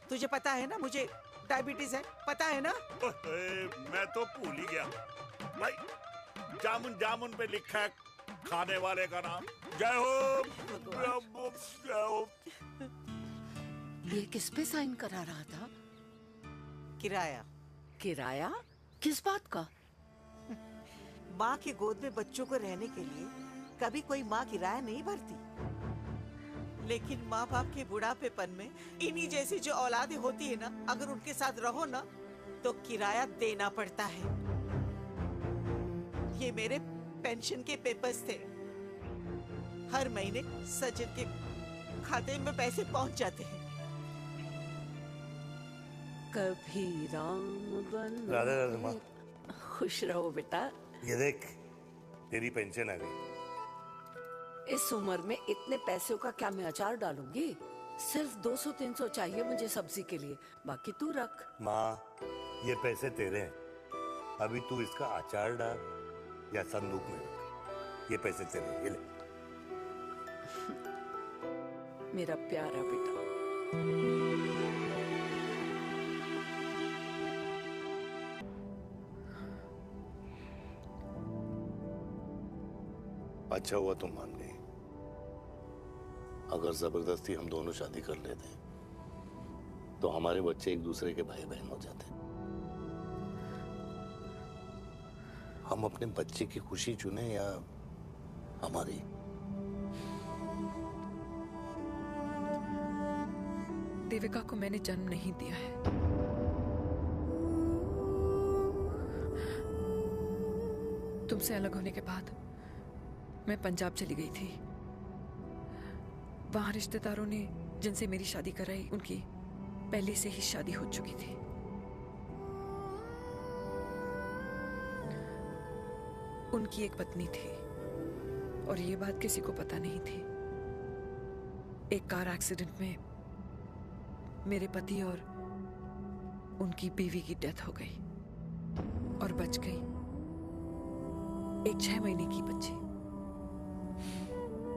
तुझे पता है ना मुझे डायबिटीज है, पता है ना? मैं तो भूल ही गया भाई, जामुन जामुन पे लिखा है खाने वाले का नाम। जय हो, जय हो। ये किस पे साइन करा रहा था? किराया। किराया? किस बात का? माँ की गोद में बच्चों को रहने के लिए कभी कोई माँ किराया नहीं भरती, लेकिन माँ बाप के बुढ़ापेपन में इन्हीं जैसी जो औलादें होती है ना, अगर उनके साथ रहो ना तो किराया देना पड़ता है। ये मेरे पेंशन के पेपर्स थे। हर महीने सचिन के खाते में पैसे पहुंच जाते हैं। कभी राम बन। राधे राधे माँ। खुश रहो बेटा। ये देख, तेरी पेंशन आ गई। इस उम्र में इतने पैसों का क्या मैं अचार डालूंगी? सिर्फ 200-300 चाहिए मुझे सब्जी के लिए, बाकी तू रख। माँ, ये पैसे तेरे हैं, अभी तू इसका अचार डाल या संदूक में रख। ये पैसे तेरे हैं, ये ले। मेरा प्यारा बेटा। अच्छा हुआ तुम मान गई। अगर जबरदस्ती हम दोनों शादी कर लेते तो हमारे बच्चे एक दूसरे के भाई बहन हो जाते। हम अपने बच्चे की खुशी चुने या हमारी? देविका को मैंने जन्म नहीं दिया है। तुमसे अलग होने के बाद मैं पंजाब चली गई थी। वहां रिश्तेदारों ने जिनसे मेरी शादी कराई, उनकी पहले से ही शादी हो चुकी थी। उनकी एक पत्नी थी और ये बात किसी को पता नहीं थी। एक कार एक्सीडेंट में मेरे पति और उनकी बीवी की डेथ हो गई और बच गई एक 6 महीने की बच्ची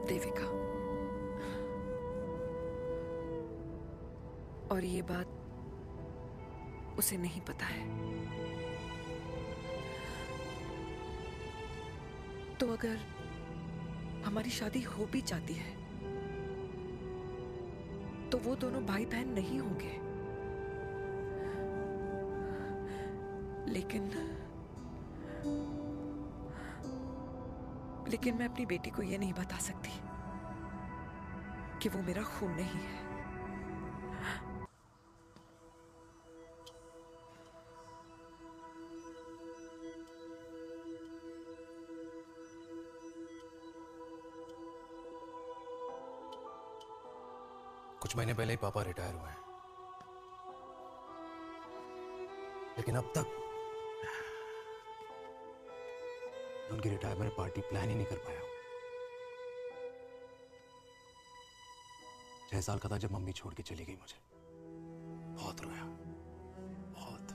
देविका। और ये बात उसे नहीं पता है। तो अगर हमारी शादी हो भी जाती है तो वो दोनों भाई बहन नहीं होंगे। लेकिन मैं अपनी बेटी को ये नहीं बता सकती कि वो मेरा खून नहीं है। कुछ महीने पहले ही पापा रिटायर हुए हैं, लेकिन अब तक उनकी रिटायरमेंट पार्टी प्लान ही नहीं कर पाया। 6 साल का था जब मम्मी छोड़ के चली गई मुझे। बहुत रोया, बहुत।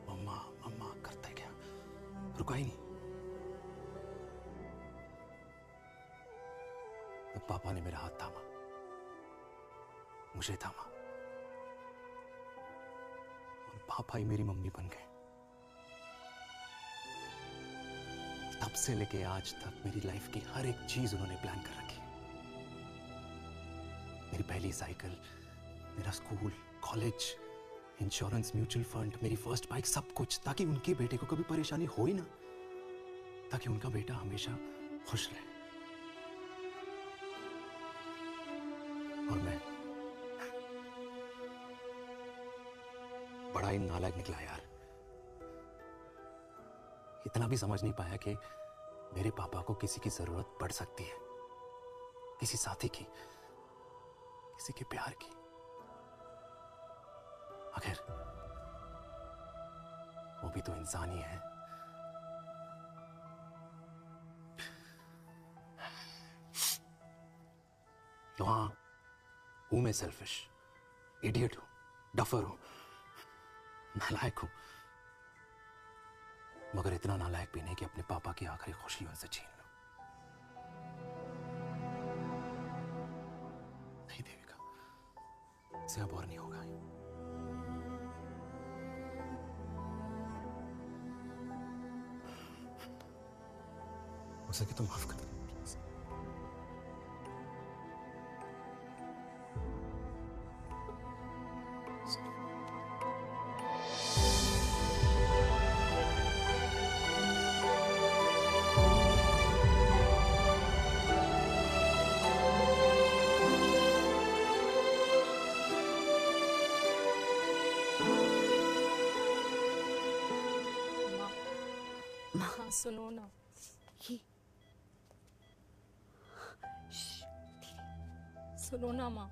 मम्मा मम्मा करता गया, रुका ही नहीं। तब पापा ने मेरा हाथ थामा, मुझे थामा, और पापा ही मेरी मम्मी बन गए। तब से लेके आज तक मेरी लाइफ की हर एक चीज उन्होंने प्लान कर रखी। मेरी पहली साइकिल, मेरा school, college, insurance, mutual fund, मेरी फर्स्ट बाइक, सब कुछ, ताकि उनके बेटे को कभी परेशानी हो ही ना, ताकि उनका बेटा हमेशा खुश रहे। और मैं बड़ा ही नालायक निकला यार। इतना भी समझ नहीं पाया कि मेरे पापा को किसी की जरूरत पड़ सकती है, किसी साथी की, किसी के प्यार की। आखिर वो भी तो इंसान ही है। तो हाँ, हूं मैं सेल्फिश, इडियट हूं, डफर हूं, नालायक हूं, मगर इतना नालायक भी नहीं कि अपने पापा की आखिरी खुशी उनसे छीन लूं। नहीं देविका, इससे अब और नहीं होगा। हो सके तो माफ कर दो प्लीज। हाँ, सुनो ना। सुनो ना माँ।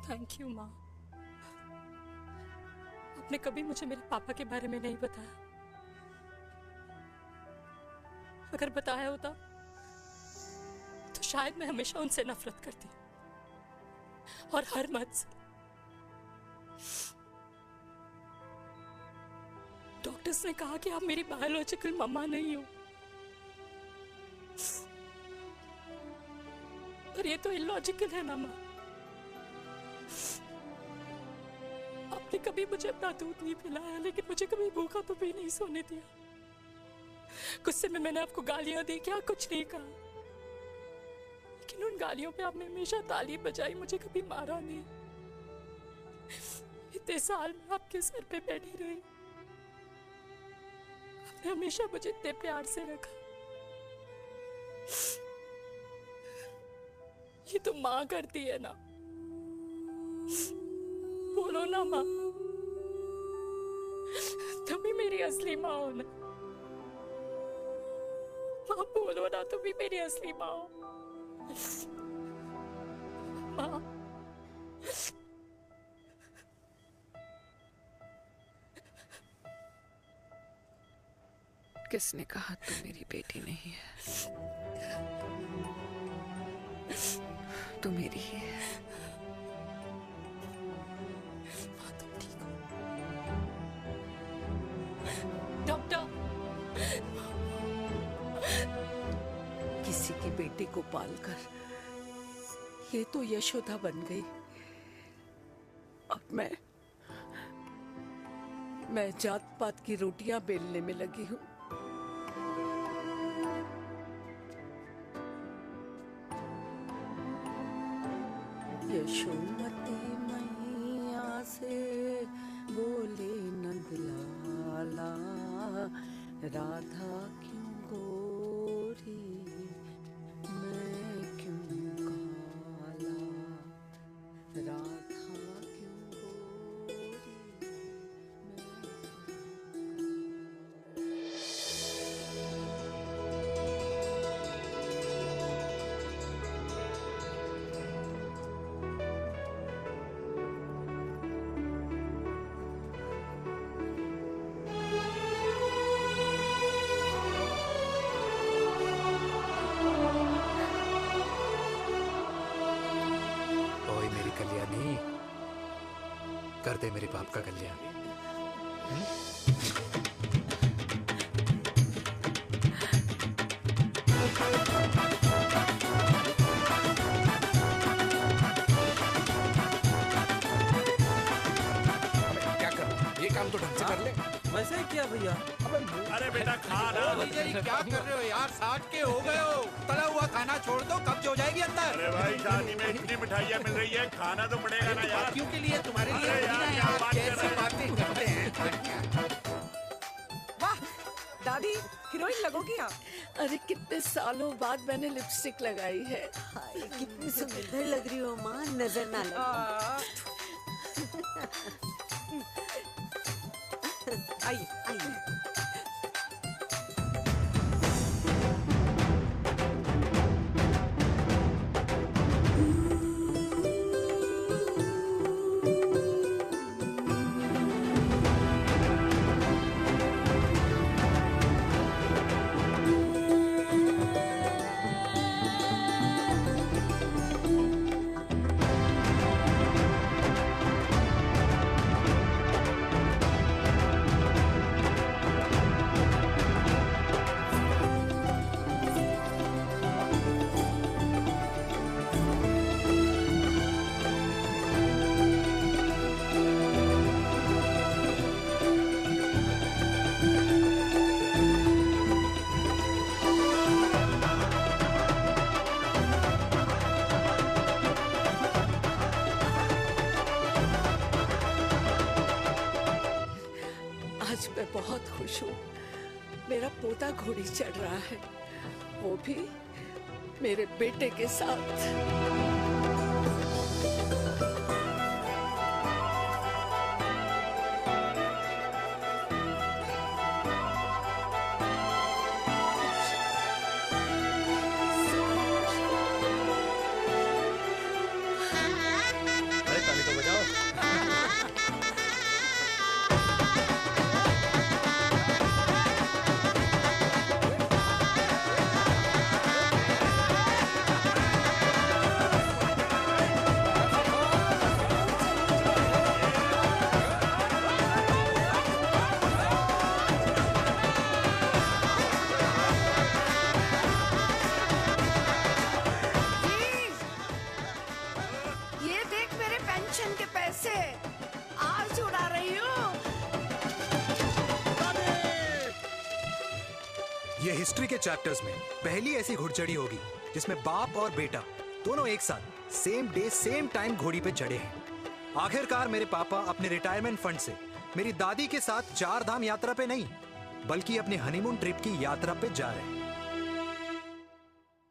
थैंक यू माँ। आपने कभी मुझे मेरे पापा के बारे में नहीं बताया। अगर बताया होता तो शायद मैं हमेशा उनसे नफरत करती, और हर मत से। डॉक्टर्स ने कहा कि आप मेरी बायोलॉजिकल मम्मा नहीं हो, पर ये तो इलॉजिकल है ना माँ। आपने कभी मुझे अपना दूध नहीं पिलाया, लेकिन मुझे कभी भूखा तो भी नहीं सोने दिया। गुस्से में मैंने आपको गालियां दी, क्या कुछ नहीं कहा, लेकिन उन गालियों पे आपने हमेशा ताली बजाई, मुझे कभी मारा नहीं। इतने साल में आपके सर पे बैठी रही, आपने हमेशा मुझे इतने प्यार से रखा। ये तो माँ करती है ना। बोलो ना माँ, तुम ही मेरी असली माँ हो ना। माँ बोलो ना, तुम ही मेरी असली माँ हो। माँ, किसने कहा तू मेरी बेटी नहीं है? तू मेरी ही है। माँ तुम ठीक हो? की बेटी को पालकर ये तो यशोदा बन गई। अब मैं जात पात की रोटियां बेलने में लगी हूँ। यशोमती मैया से बोले नंदलाला, राधा क्यों गोरी मैं क्यों काला, राधा क्यों गोरी ओए मेरी कल्याणी, कर दे मेरे बाप का कल्याण। क्या कर, ये काम तो ढंग से कर ले। वैसे ही किया भैया। अरे बेटा खा ना। भैया ये क्या कर रहे हो यार, 60 के हो गए हो, तला हुआ खाना छोड़ दो, कब्ज हो जाएगी अंदर। अरे भाई शादी में इतनी मिठाइयाँ मिल रही है, खाना तो पड़ेगा ना यार। क्यों के लिए तुम्हारे लिए अरे यार, क्या बात कर कैसी रहे हैं? बातें करते हैं। वाह दादी, हीरोइन लगोगी आप। अरे कितने सालों बाद मैंने लिपस्टिक लगाई है। कितनी सुंदर लग रही हो माँ, नजर ना लगे। आइए आइए। आज मैं बहुत खुश हूँ। मेरा पोता घोड़ी चढ़ रहा है, वो भी मेरे बेटे के साथ। अरे ताली तो बजाओ। ये देख मेरे पेंशन के पैसे, आज उड़ा रही हूँ। ये हिस्ट्री के चैप्टर्स में पहली ऐसी घुड़चढ़ी होगी जिसमें बाप और बेटा दोनों एक साथ सेम डे सेम टाइम घोड़ी पे चढ़े हैं। आखिरकार मेरे पापा अपने रिटायरमेंट फंड से मेरी दादी के साथ 4 धाम यात्रा पे नहीं बल्कि अपने हनीमून ट्रिप की यात्रा पे जा रहे हैं।